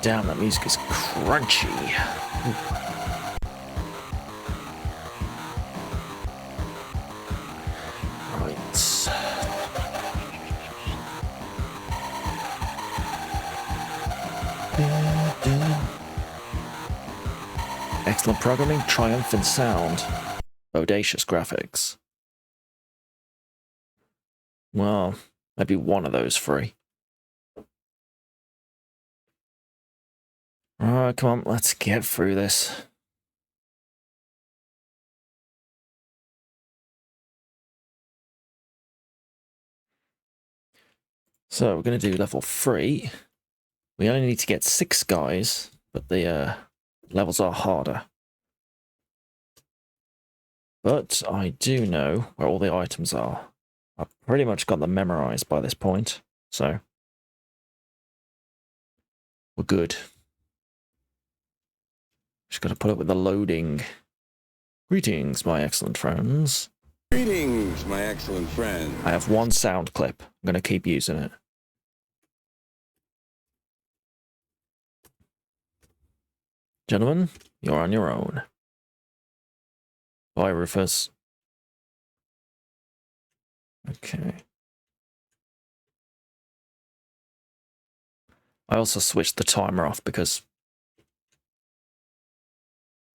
Damn, that music is crunchy. Right. Excellent programming, triumphant sound, audacious graphics. Well, maybe one of those three. Alright, come on, let's get through this. So we're going to do level 3. We only need to get 6 guys, but the levels are harder. But I do know where all the items are. I've pretty much got them memorized by this point, so we're good. Just got to put up with the loading. Greetings, my excellent friends. Greetings, my excellent friend. I have one sound clip. I'm going to keep using it. Gentlemen, you're on your own. Bye, Rufus. Okay. I also switched the timer off because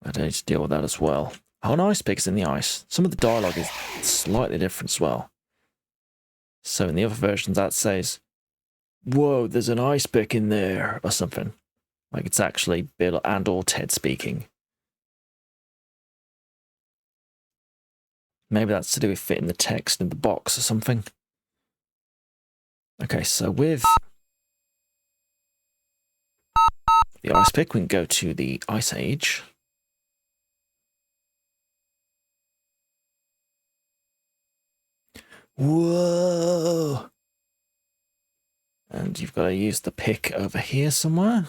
I need to deal with that as well. Oh, an ice pick's in the ice. Some of the dialogue is slightly different as well. So in the other versions that says, "Whoa, there's an ice pick in there," or something. Like it's actually Bill and or Ted speaking. Maybe that's to do with fitting the text in the box or something. Okay, so with the ice pick, we can go to the Ice Age. Whoa! And you've got to use the pick over here somewhere.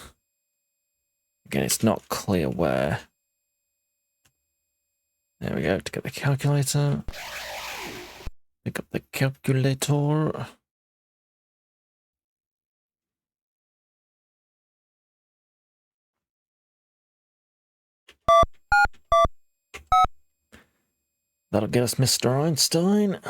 Again, it's not clear where. There we go, to get the calculator. Pick up the calculator. That'll get us Mr. Einstein.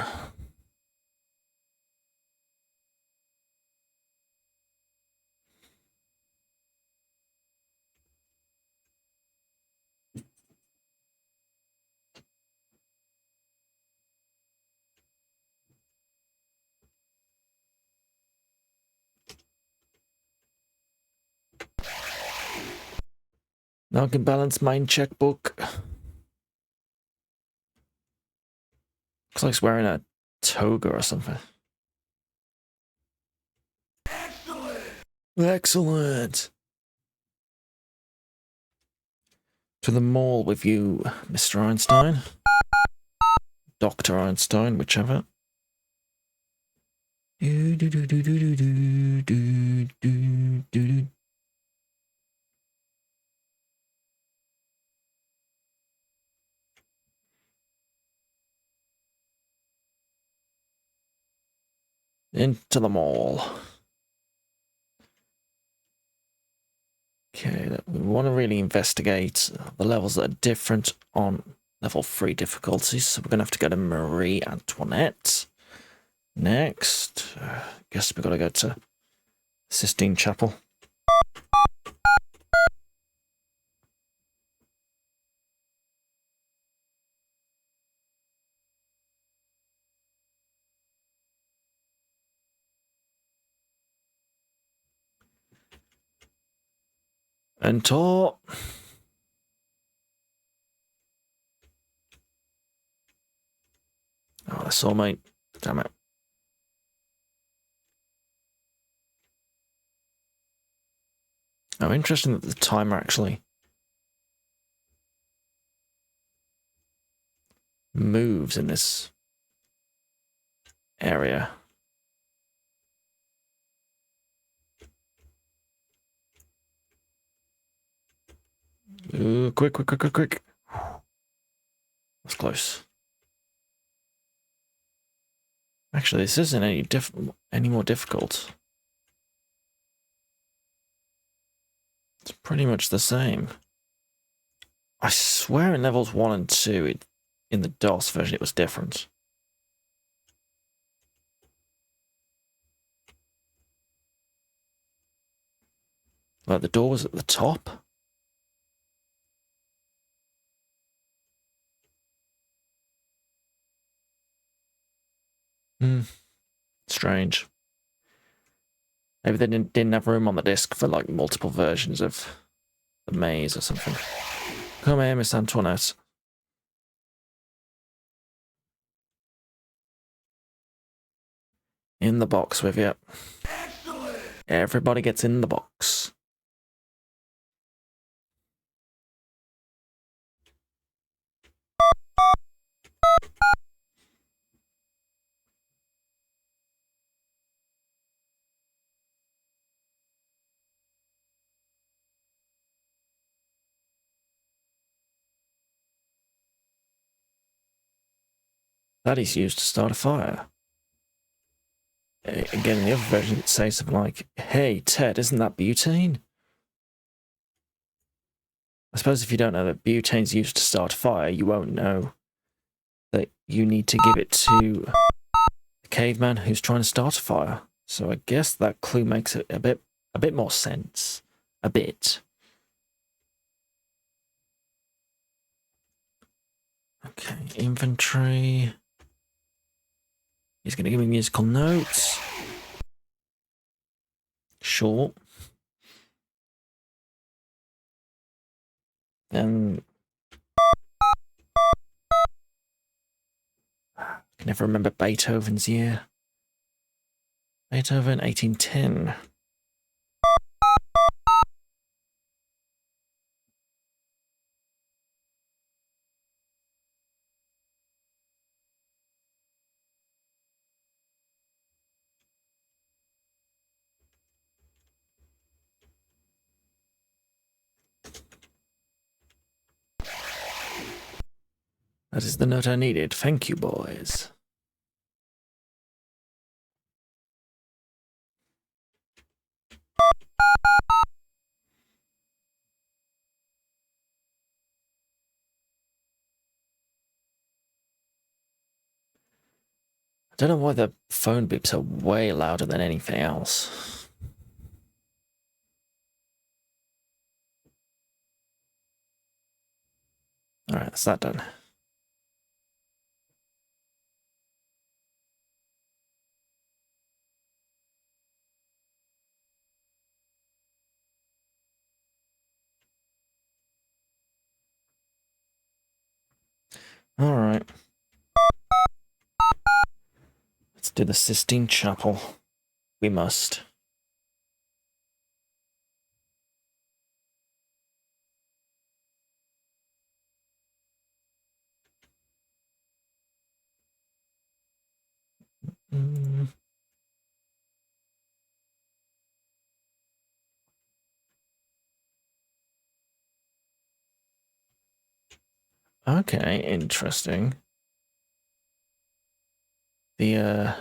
Now I can balance mine checkbook. Looks like he's wearing a toga or something. Excellent! Excellent! To the mall with you, Mr. Einstein. Dr. Einstein, whichever. Do, do, do, do, do, do, do, do, do. Into the mall. Okay, we want to really investigate the levels that are different on level 3 difficulties. So we're going to have to go to Marie Antoinette. Next, guess we've got to go to Sistine Chapel. Enter. Oh, that's all, mate. Damn it. Oh, interesting that the timer actually moves in this area. Ooh, quick, quick, quick, quick, quick. That's close. Actually, this isn't any more difficult. It's pretty much the same. I swear in levels 1 and 2, in the DOS version, it was different. Like the door was at the top. Strange. Maybe they didn't have room on the disc for like multiple versions of the maze or something. Come here, Miss Antoinette. In the box with you. Everybody gets in the box. That is used to start a fire. Again, in the other version, it says something like, "Hey, Ted, isn't that butane?" I suppose if you don't know that butane's used to start a fire, you won't know that you need to give it to the caveman who's trying to start a fire. So I guess that clue makes it a bit more sense. A bit. Okay, inventory. He's going to give me musical notes. Sure. Then I can never remember Beethoven's year. Beethoven, 1810. That is the note I needed. Thank you, boys. I don't know why the phone beeps are way louder than anything else. Alright, that's that done. Alright. Let's do the Sistine Chapel. We must. Okay, interesting. The,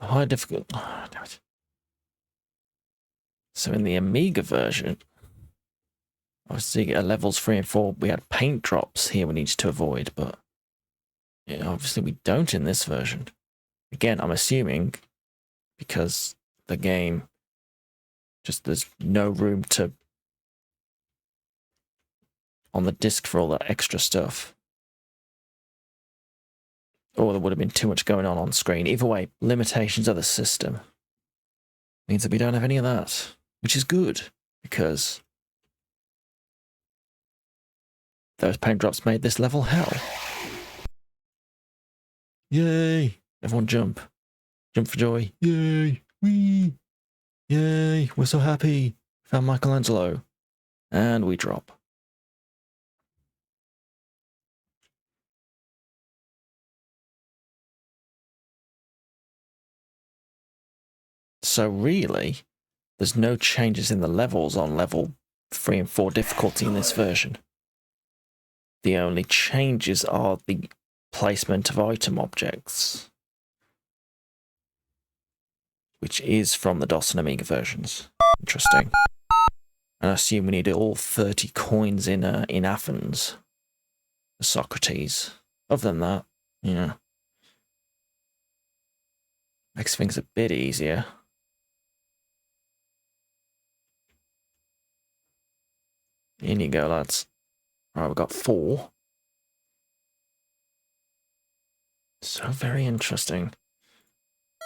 high difficult. Oh, damn it. So in the Amiga version, obviously at levels 3 and 4, we had paint drops here we needed to avoid, but yeah, obviously we don't in this version. Again, I'm assuming because the game, just there's no room to on the disc for all that extra stuff. Or there would have been too much going on screen. Either way, limitations of the system means that we don't have any of that, which is good because those paint drops made this level hell. Yay! Everyone jump. Jump for joy. Yay! Whee! Yay! We're so happy. Found Michelangelo. And we drop. So really, there's no changes in the levels on level 3 and 4 difficulty in this version. The only changes are the placement of item objects, which is from the DOS and Amiga versions. Interesting. And I assume we need all 30 coins in Athens for Socrates. Other than that, yeah. Makes things a bit easier. In you go, lads. Alright, we've got 4. So very interesting.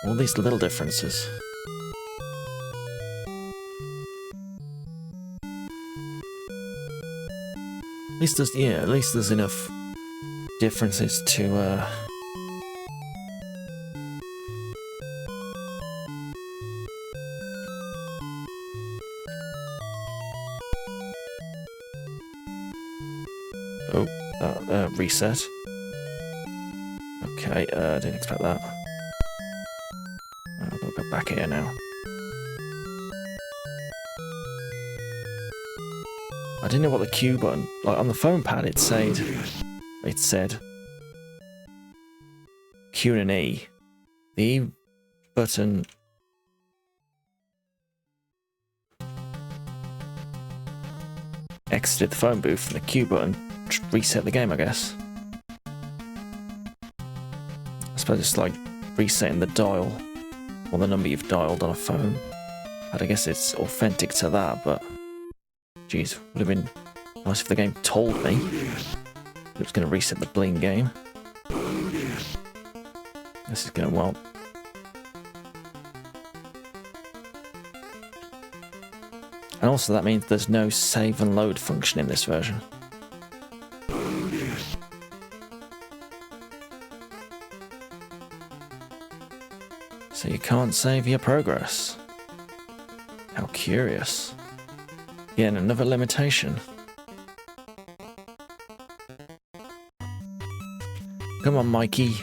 All these little differences. At least there's enough differences to reset. Okay, didn't expect that. We'll go back here now. I didn't know what the Q button, like on the phone pad it said Q and an E. The E button exited the phone booth and the Q button reset the game, I guess. I suppose it's like resetting the dial or the number you've dialed on a phone. But I guess it's authentic to that, but geez, would have been nice if the game told me it was going to reset the bling game. This is going well. And also that means there's no save and load function in this version. So you can't save your progress. How curious. Again, another limitation. Come on, Mikey.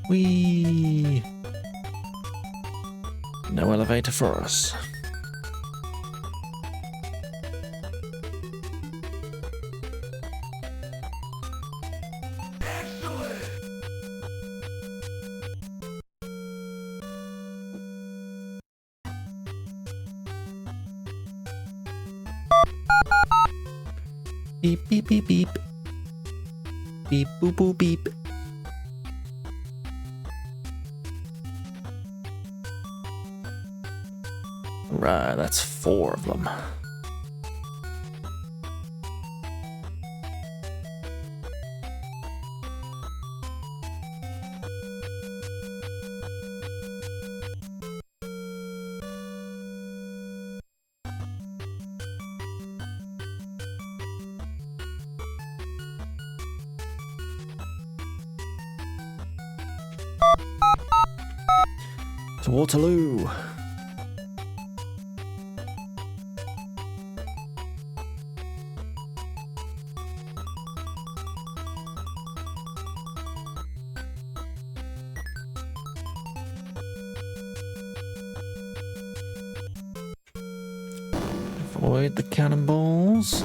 Whee! No elevator for us. Beep, beep, beep, beep. Beep, boop, boop, beep. Right, that's 4 of them. To Waterloo. Avoid the cannonballs.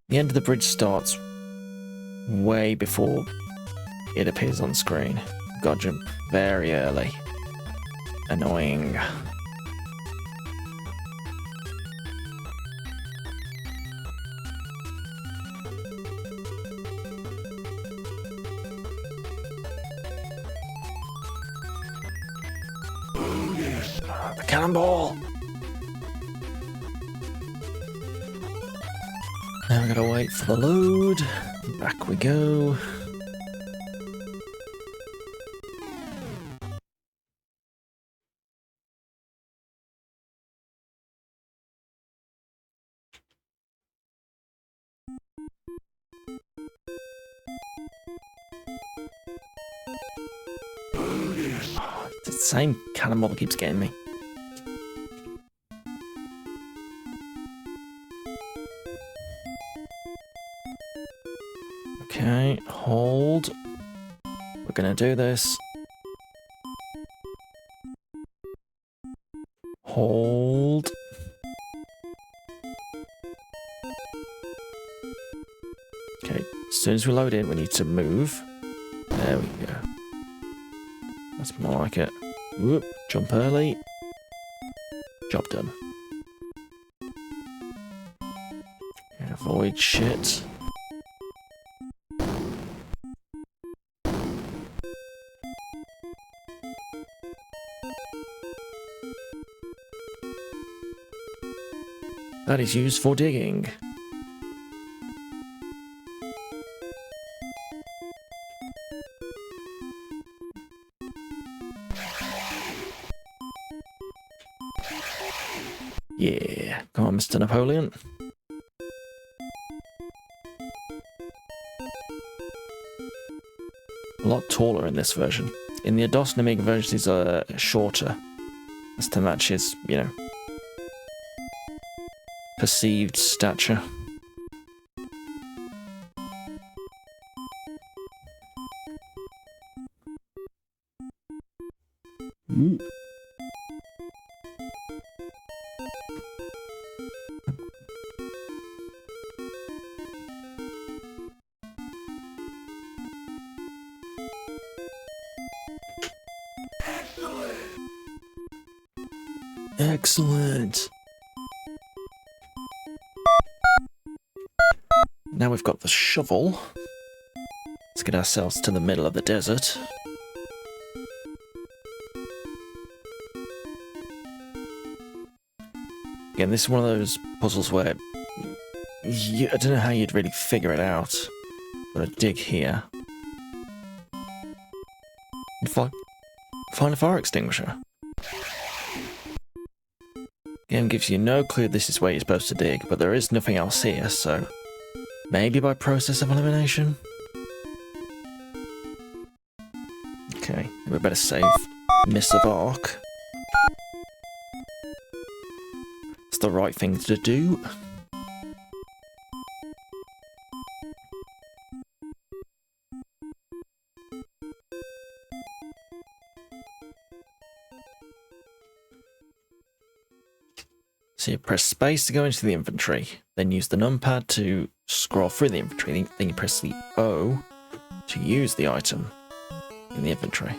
The end of the bridge starts way before it appears on screen. Got jump very early. Annoying. The cannonball! Now we gotta wait for the load. Back we go. Oh, it's the same cannonball that keeps getting me. Okay, hold. We're gonna do this. Hold. Okay, as soon as we load in, we need to move. There we go. That's more like it. Whoop, jump early. Job done. Avoid shit. That is used for digging. Yeah, come on, Mr. Napoleon. A lot taller in this version. In the DOS and Amiga versions, these are shorter. As to match his, you know, perceived stature. Ooh. Excellent. Now we've got the shovel. Let's get ourselves to the middle of the desert. Again, this is one of those puzzles where I don't know how you'd really figure it out. Gotta dig here. And find a fire extinguisher. Game gives you no clue this is where you're supposed to dig, but there is nothing else here, so maybe by process of elimination? Okay, we better save Miss of Arc. It's the right thing to do. So you press space to go into the inventory, then use the numpad to scroll through the inventory, then you press the O to use the item in the inventory.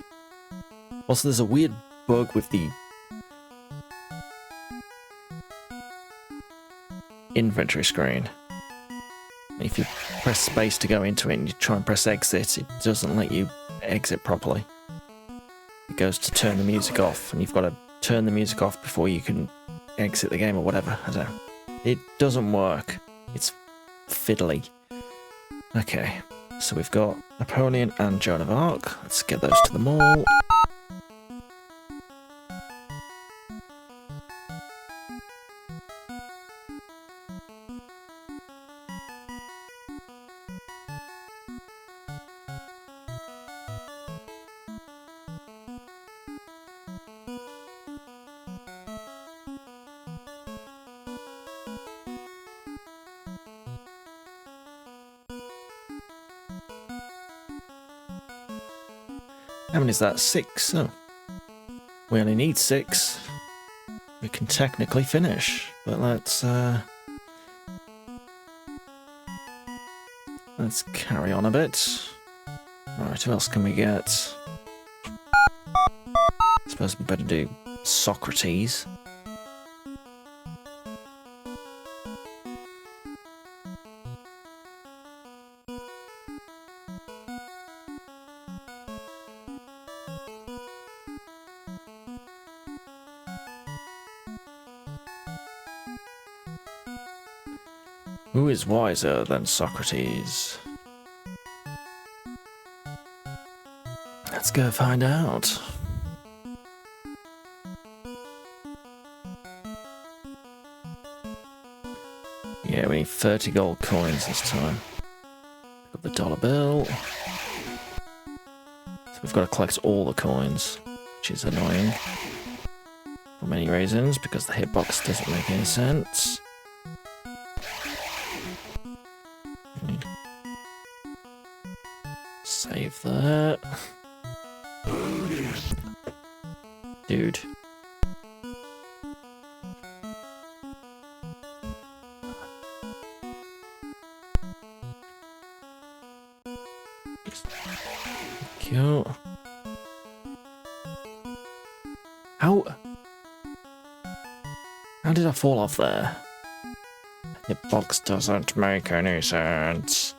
Also, there's a weird bug with the inventory screen. If you press space to go into it and you try and press exit, it doesn't let you exit properly. It goes to turn the music off, and you've got to turn the music off before you can exit the game or whatever. I don't know. It doesn't work. It's fiddly. Okay, so we've got Napoleon and Joan of Arc. Let's get those to the mall. How many is that? 6. Oh. We only need 6. We can technically finish, but let's carry on a bit. Alright, who else can we get? I suppose we better do Socrates. Who is wiser than Socrates? Let's go find out. Yeah, we need 30 gold coins this time. Got the dollar bill. So we've got to collect all the coins, which is annoying. For many reasons, because the hitbox doesn't make any sense. Save that. Dude. Cute. How did I fall off there? The box doesn't make any sense.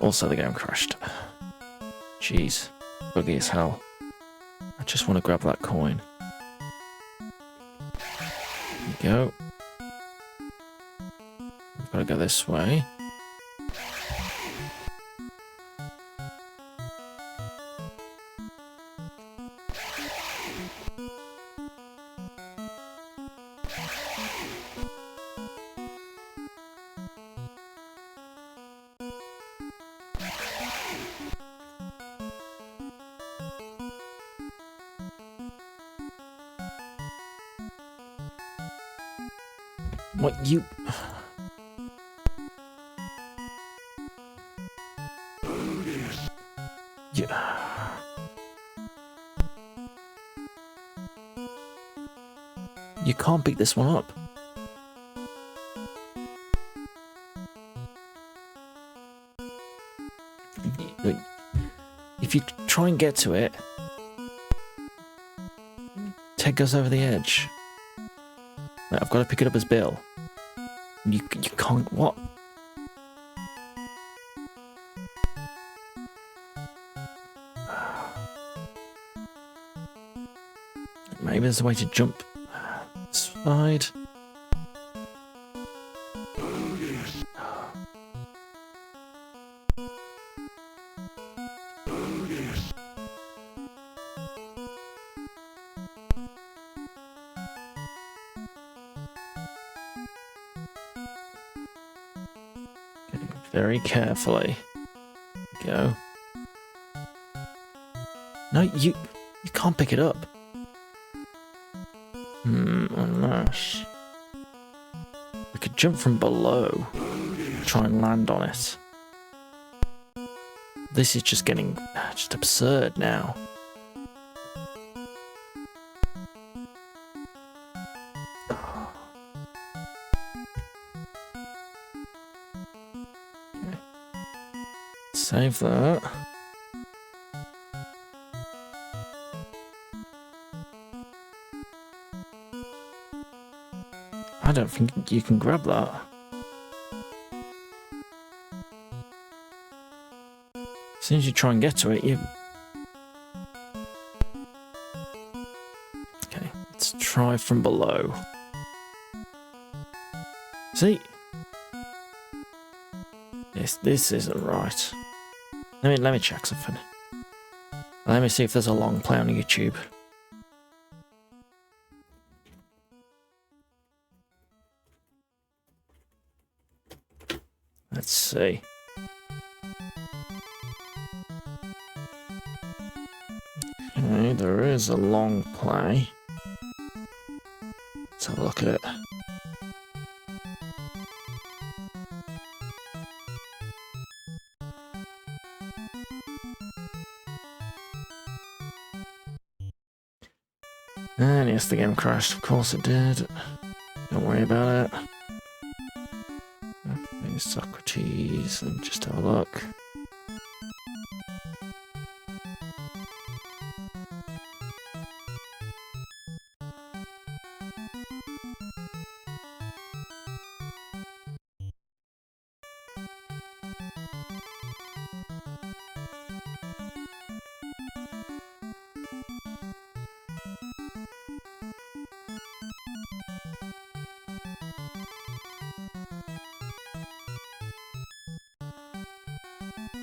Also, the game crashed. Jeez, buggy as hell. I just want to grab that coin. There we go. I've got to go this way. What, you... Yeah. You can't beat this one up. If you try and get to it, Ted goes over the edge. Right, I've got to pick it up as Bill. You can't... What? Maybe there's a way to jump this side. Very carefully. Go. No, you can't pick it up. Unless we could jump from below, try and land on it. This is just getting just absurd now. Okay. Save that. I don't think you can grab that. As soon as you try and get to it, you... Okay, let's try from below. See? This isn't right. Let me check something. Let me see if there's a long play on YouTube. Let's see. Okay, there is a long play. Let's have a look at it. And yes, the game crashed. Of course it did. Don't worry about it. There's Socrates. Let me just have a look.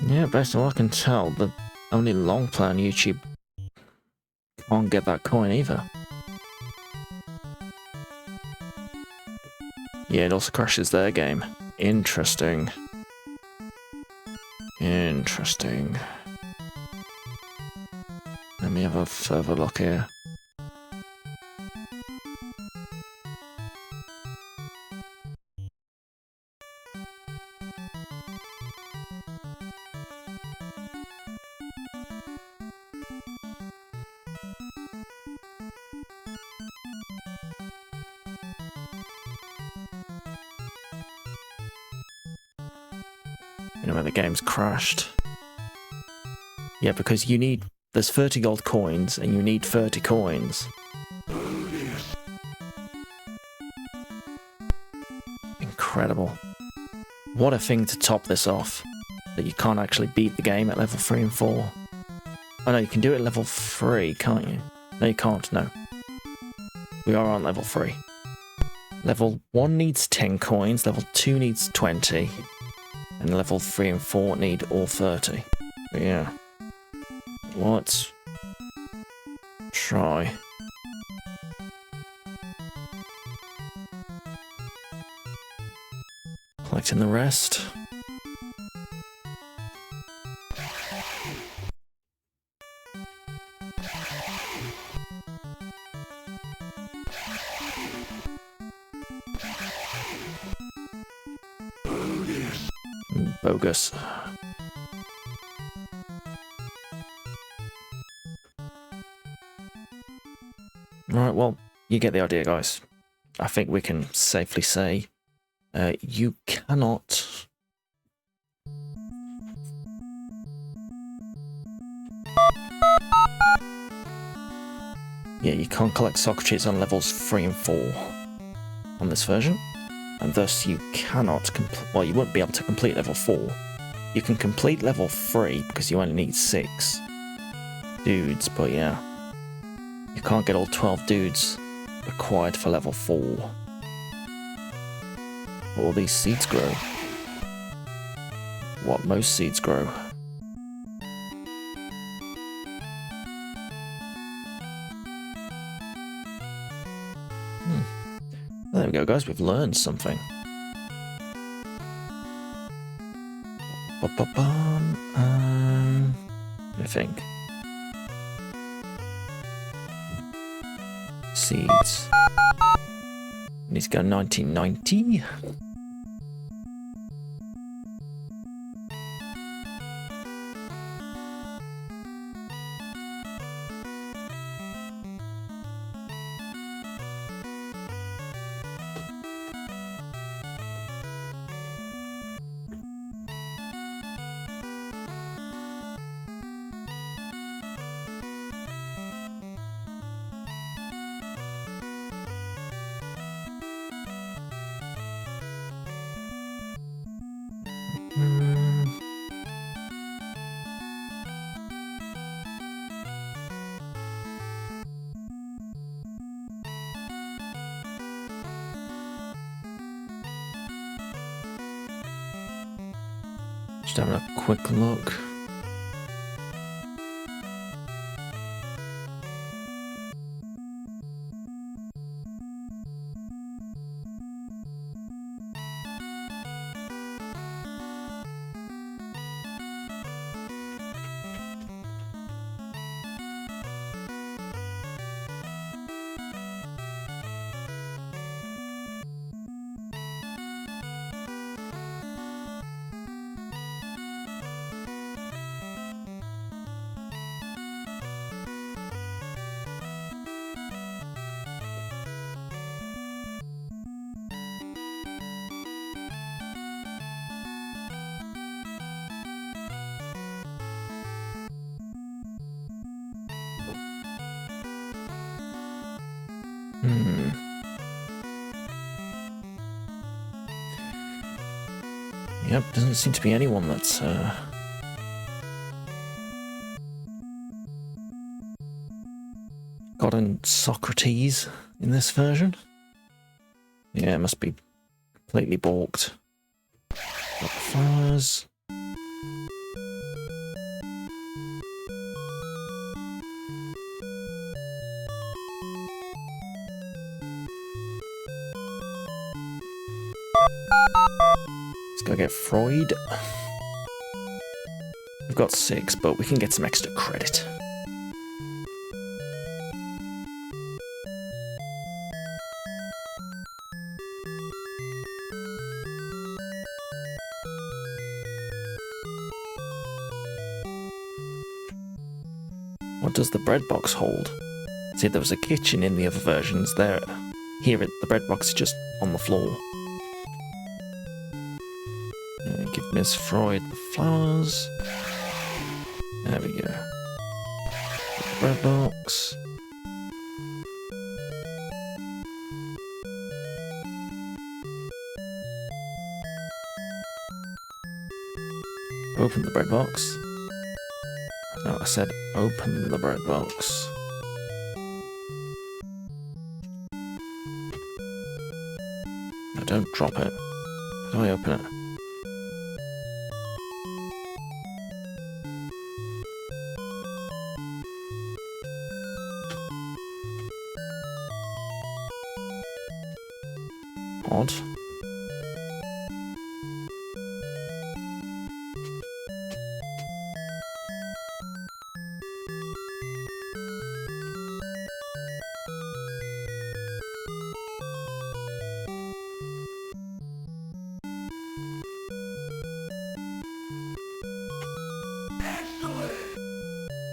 Yeah, based on what I can tell, the only long play on YouTube can't get that coin either. Yeah, it also crashes their game. Interesting. Interesting. Let me have a further look here. You know where the game's crashed. Yeah, because there's 30 gold coins and you need 30 coins. Incredible. What a thing to top this off. That you can't actually beat the game at level 3 and 4. Oh no, you can do it at level 3, can't you? No, you can't, no. We are on level 3. Level 1 needs 10 coins, level 2 needs 20. And level 3 and 4 need all 30. But yeah. Let's try. Collecting the rest. Bogus. Right, well, you get the idea, guys. I think we can safely say you cannot... Yeah, you can't collect Socrates on levels 3 and 4 on this version. And thus you cannot well, you won't be able to complete level 4. You can complete level 3 because you only need 6 dudes, but yeah. You can't get all 12 dudes required for level 4. All these seeds grow. What most seeds grow. There we go, guys. We've learned something. Let me think. Seeds. Need to go 1990. Just having a quick look. Hmm. Yep, doesn't seem to be anyone that's gotten Socrates in this version. Yeah, it must be completely balked. Got the flowers. Let's go get Freud. We've got 6, but we can get some extra credit. What does the bread box hold? See, there was a kitchen in the other versions. Here, the bread box is just on the floor. Give Miss Freud the flowers. There we go. Bread box. Open the bread box. No, I said open the bread box. No, don't drop it. How do I open it? Odd.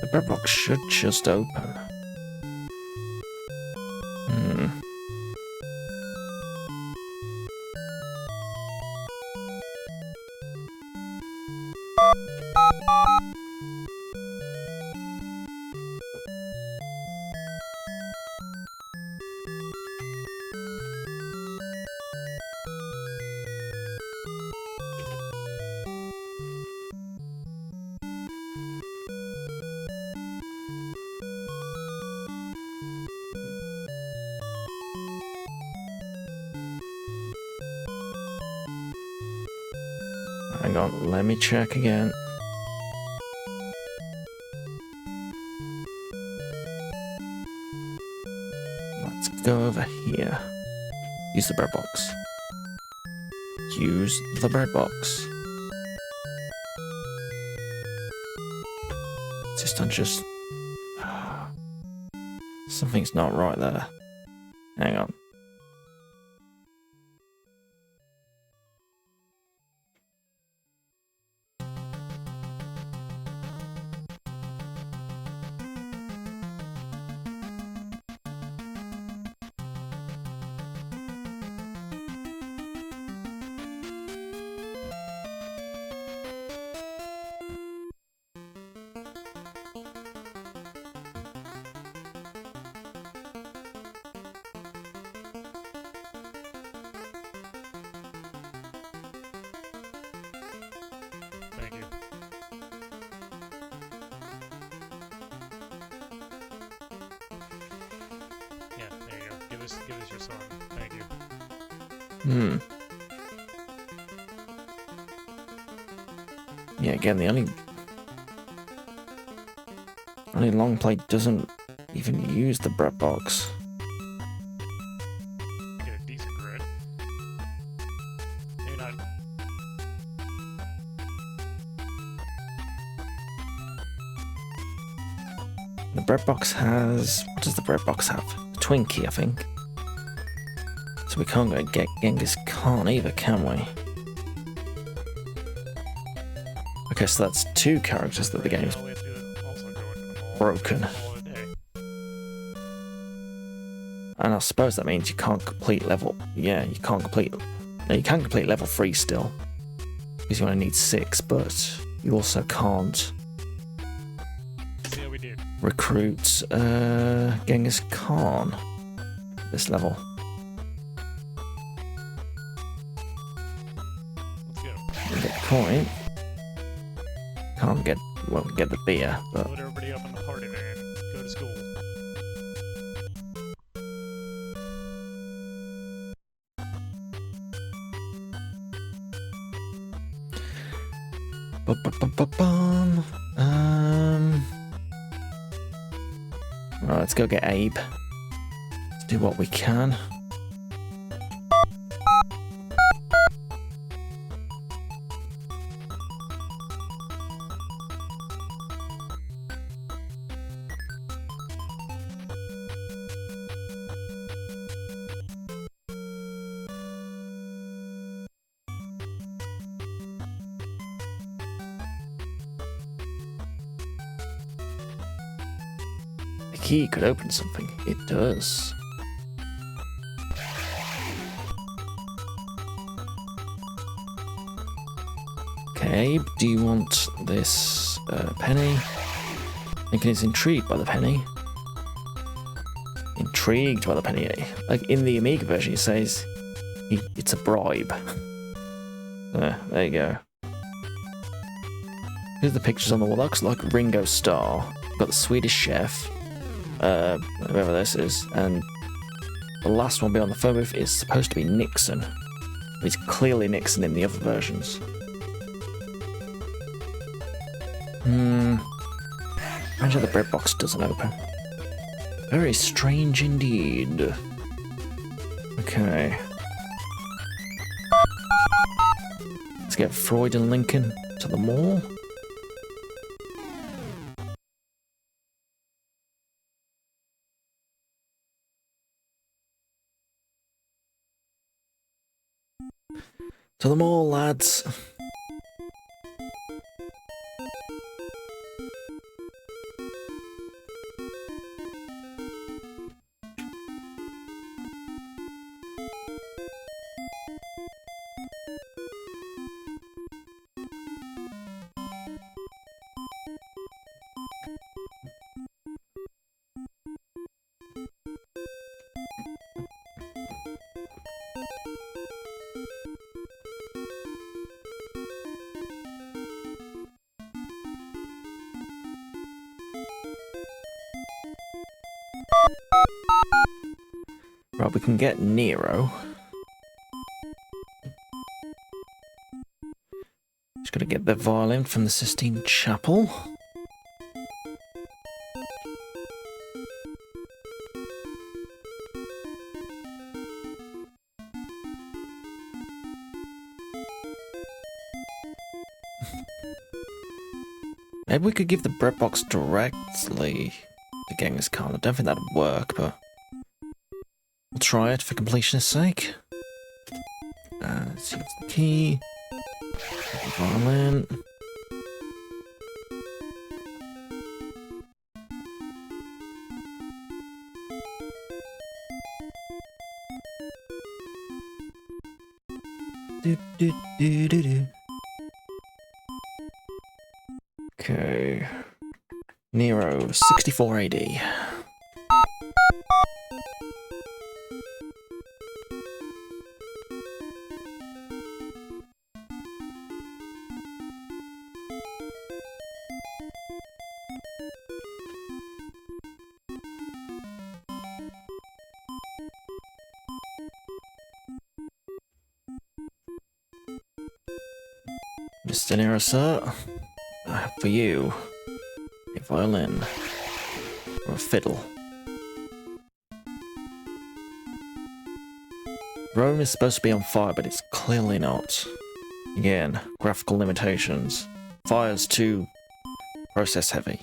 The bread box should just open. Hang on, let me check again. Let's go over here. Use the bread box. Use the bread box. Just... Something's not right there. Hang on. Thank you. Yeah, there you go. Give us your song. Thank you. Yeah, again, the only long plate doesn't even use the bread box. Get a decent grid. Maybe not. The bread box has... What does the bread box have? A Twinkie, I think. So we can't go get Genghis Khan either, can we? Okay, so that's 2 characters that the game's broken. And I suppose that means you can't complete level... Yeah, you can't complete... No, you can complete level 3 still. Because you only need 6, but you also can't recruit Genghis Khan. this level. Let's go. We get the coin. Can't get, well, we get the beer, but Load everybody up in the party van. Go to school. Bum. Right, let's go get Abe. Let's do what we can. The key could open something. It does. Okay, do you want this penny? Lincoln is intrigued by the penny. Intrigued by the penny. Like in the Amiga version, it says it's a bribe. There you go. Here's the pictures on the wall. That looks like Ringo Starr. Got the Swedish chef, whoever this is, and the last one beyond the phone booth is supposed to be Nixon. It's clearly Nixon in the other versions. Imagine the bread box doesn't open. Very strange indeed. Okay. Let's get Freud and Lincoln to the mall. To the mall, lads. Right, we can get Nero. Just gotta get the violin from the Sistine Chapel. Maybe we could give the bread box directly to Genghis Khan. I don't think that'd work, but we'll try it for completion's sake. Let's use the key. The violin. Do. Okay. Nero, 64 AD. Mr. Nero, sir, I have for you a violin or a fiddle. Rome is supposed to be on fire, but it's clearly not. Again, graphical limitations. Fire's too process heavy.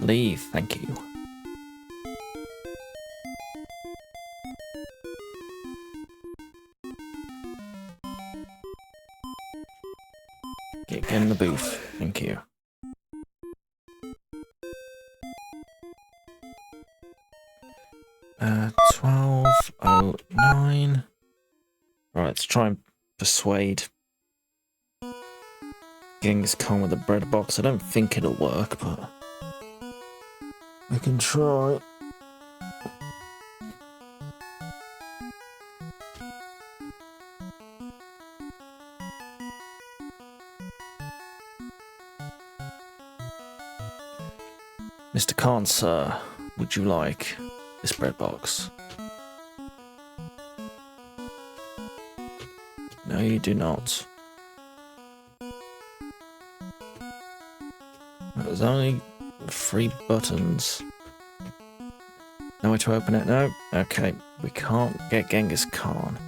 Leave, thank you. Get in the booth, thank you. Uh, 12:09. let's try and persuade Genghis Khan with the bread box. I don't think it'll work, but we can try. Mr. Khan, sir, would you like this bread box? No, you do not. There's only 3 buttons. No way to open it? No? Okay, we can't get Genghis Khan.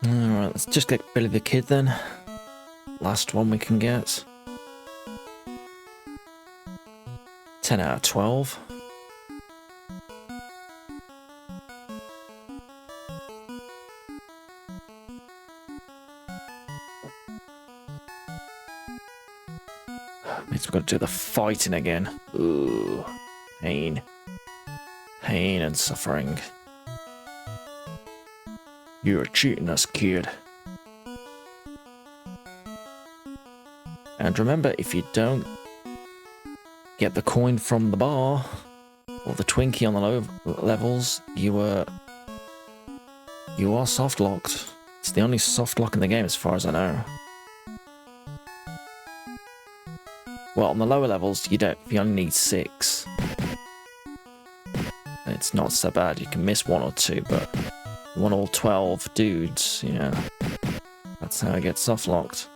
Alright, let's just get Billy the Kid then. Last one we can get. 10 out of 12. Means we've got to do the fighting again. Ooh. Pain. Pain and suffering. You're cheating us, kid. And remember, if you don't get the coin from the bar, or the Twinkie on the low levels, you are soft locked. It's the only soft lock in the game as far as I know. Well, on the lower levels, you only need 6. It's not so bad, you can miss 1 or 2, but you want all 12 dudes, yeah. That's how I get soft locked.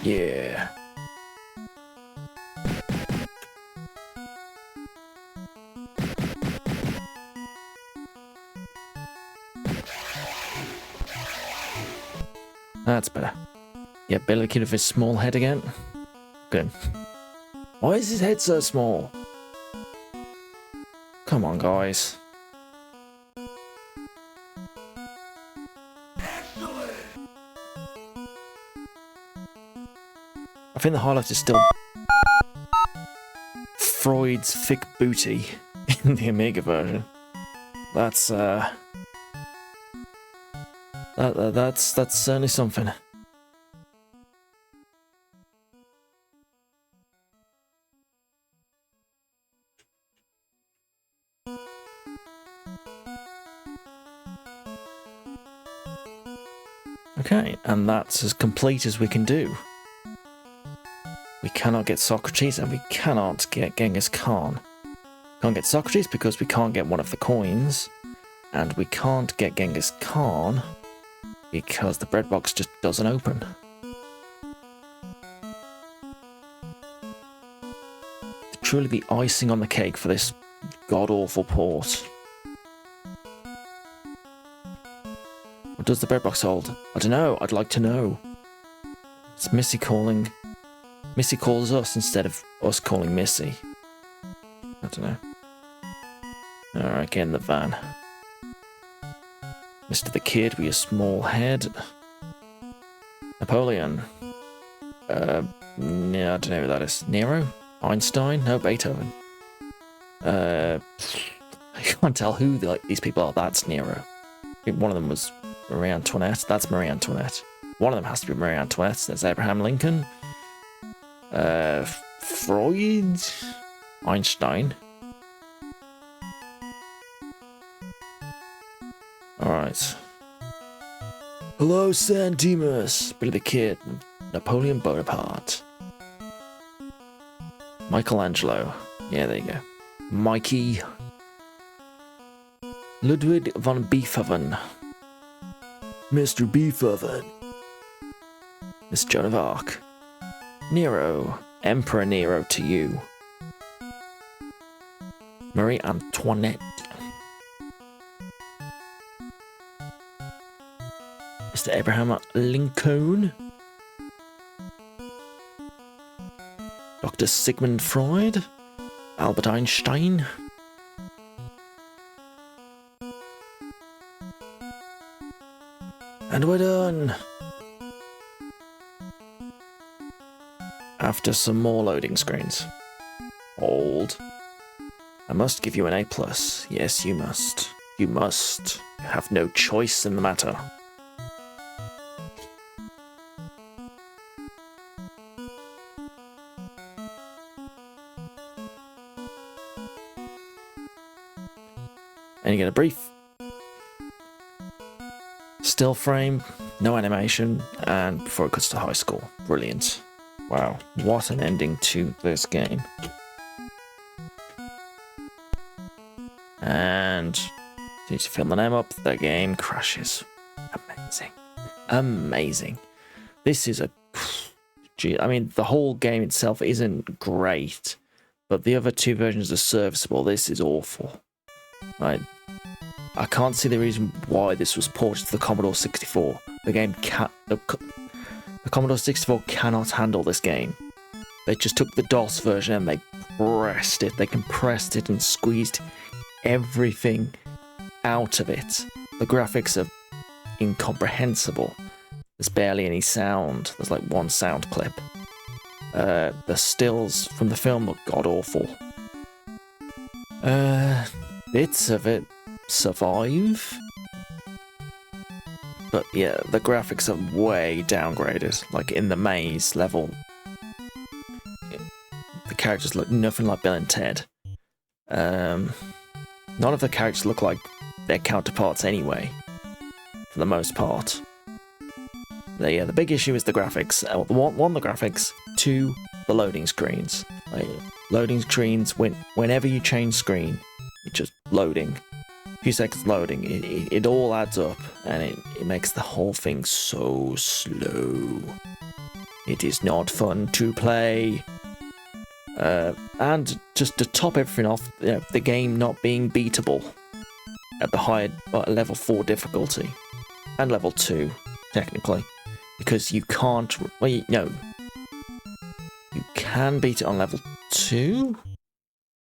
Yeah. That's better. Yeah, Billy Kid with his small head again. Good. Why is his head so small? Come on, guys. I think the highlight is still Freud's thick booty in the Amiga version. That's certainly something. Okay, and that's as complete as we can do. We cannot get Socrates and we cannot get Genghis Khan. Can't get Socrates because we can't get one of the coins, and we can't get Genghis Khan because the bread box just doesn't open. Truly the icing on the cake for this god-awful port. What does the bread box hold? I don't know, I'd like to know. It's Missy calling. Missy calls us instead of us calling Missy. I don't know. Alright, get in the van. Mr. the Kid with your small head. Napoleon. No, I don't know who that is. Nero? Einstein? No, Beethoven. I can't tell who these people are. That's Nero. I think one of them was Marie Antoinette. That's Marie Antoinette. One of them has to be Marie Antoinette. There's Abraham Lincoln. Freud. Einstein. Alright. Hello, San Dimas. Billy the Kid. Napoleon Bonaparte. Michelangelo. Yeah, there you go. Mikey. Ludwig von Beethoven. Mr. Beethoven. Miss Joan of Arc. Nero. Emperor Nero to you. Marie Antoinette. Mr. Abraham Lincoln. Dr. Sigmund Freud. Albert Einstein. And we're done. After some more loading screens. Hold. I must give you an A+. Yes, you must. You must. You have no choice in the matter. And you get a brief. Still frame, no animation, and before it goes to high school. Brilliant. Wow, what an ending to this game. And as soon as you fill the name up, the game crashes. Amazing. Amazing. This is a... Gee, I mean, the whole game itself isn't great, but the other two versions are serviceable. This is awful. I can't see the reason why this was ported to the Commodore 64. The game can't... The Commodore 64 cannot handle this game. They just took the DOS version and they pressed it. They compressed it and squeezed everything out of it. The graphics are incomprehensible. There's barely any sound. There's like one sound clip. The stills from the film look god-awful. Bits of it survive. But yeah, the graphics are way downgraded. Like in the maze level, the characters look nothing like Bill and Ted. None of the characters look like their counterparts anyway, for the most part. The big issue is the graphics. One, the graphics. Two, the loading screens. Loading screens, whenever you change screen, it's just loading. A few seconds loading. It all adds up, and it makes the whole thing so slow. It is not fun to play. And just to top everything off, the game not being beatable at the high level 4 difficulty, and level 2 technically, because you can't. Well, no, you can beat it on level 2.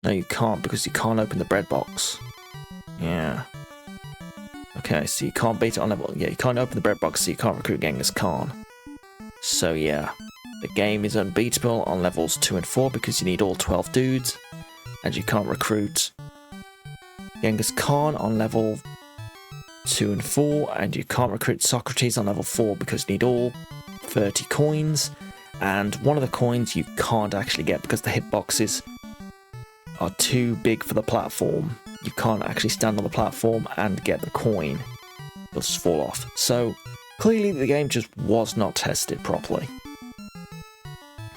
No, you can't, because you can't open the bread box. Yeah. Okay, so you can't beat it on level. Yeah, you can't open the bread box, so you can't recruit Genghis Khan. So yeah. The game is unbeatable on levels 2 and 4 because you need all 12 dudes, and you can't recruit Genghis Khan on level 2 and 4, and you can't recruit Socrates on level 4 because you need all 30 coins, and one of the coins you can't actually get because the hitboxes are too big for the platform. You can't actually stand on the platform and get the coin. It'll just fall off. So clearly the game just was not tested properly.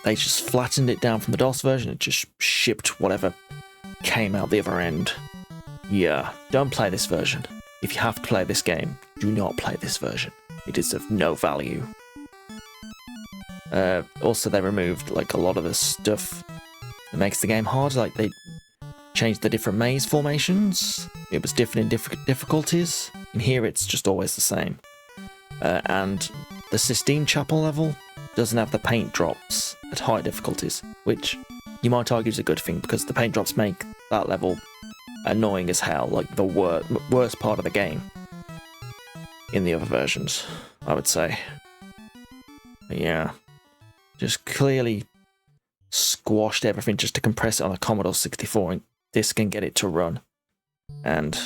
They just flattened it down from the DOS version and just shipped whatever came out the other end. Yeah, don't play this version. If you have to play this game, do not play this version. It is of no value. Also, they removed like a lot of the stuff that makes the game hard. Like they changed the different maze formations. It was different in different difficulties. In here, it's just always the same. And the Sistine Chapel level doesn't have the paint drops at high difficulties, which you might argue is a good thing because the paint drops make that level annoying as hell, like the worst part of the game in the other versions, I would say. But yeah, just clearly squashed everything just to compress it on a Commodore 64 and disk and get it to run. And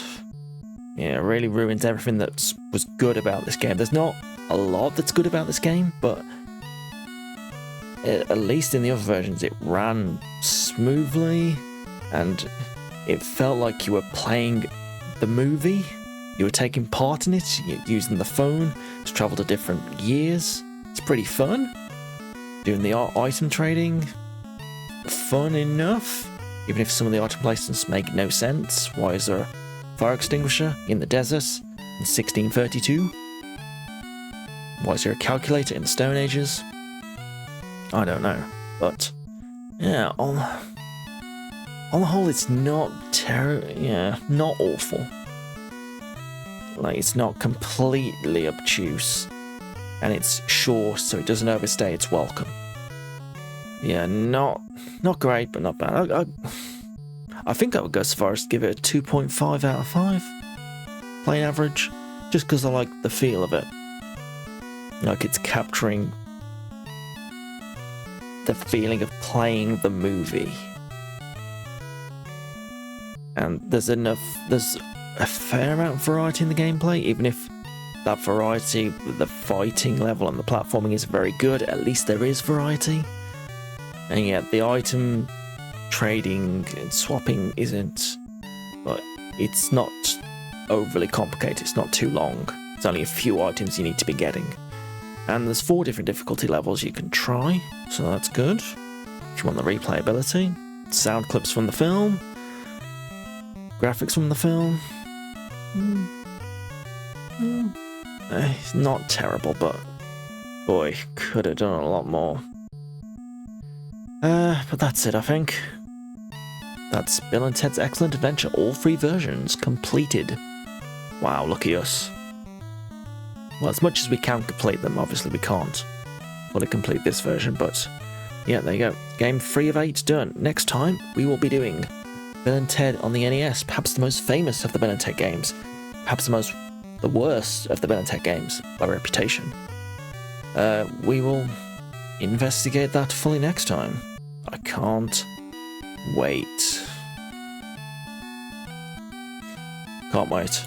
yeah, it really ruins everything that was good about this game. There's not a lot that's good about this game, but at least in the other versions it ran smoothly and it felt like you were playing the movie. You were taking part in it, using the phone to travel to different years. It's pretty fun. Doing the item trading, fun enough. Even if some of the item placements make no sense. Why is there a fire extinguisher in the desert in 1632? Why is there a calculator in the Stone Ages? I don't know, but yeah, on the whole, it's not not awful. Like, it's not completely obtuse, and it's short, so it doesn't overstay its welcome. Yeah, not great, but not bad. I think I would go as far as to give it a 2.5 out of 5. Plain average. Just because I like the feel of it. Like it's capturing the feeling of playing the movie. And there's a fair amount of variety in the gameplay, even if that variety, the fighting level and the platforming is very good, at least there is variety. And yet the item trading and swapping isn't, but it's not overly complicated, it's not too long. It's only a few items you need to be getting. And there's 4 different difficulty levels you can try, so that's good. If you want the replayability, sound clips from the film, graphics from the film. It's not terrible, but boy, could have done a lot more. But that's it, I think. That's Bill and Ted's Excellent Adventure, all 3 versions completed. Wow, look at us. Well, as much as we can complete them, obviously we can't fully complete this version, but yeah, there you go. Game 3 of 8 done. Next time, we will be doing Bill and Ted on the NES, perhaps the most famous of the Bill and Ted games, perhaps the worst of the Bill and Ted games by reputation. We will investigate that fully next time. I can't wait. Can't wait.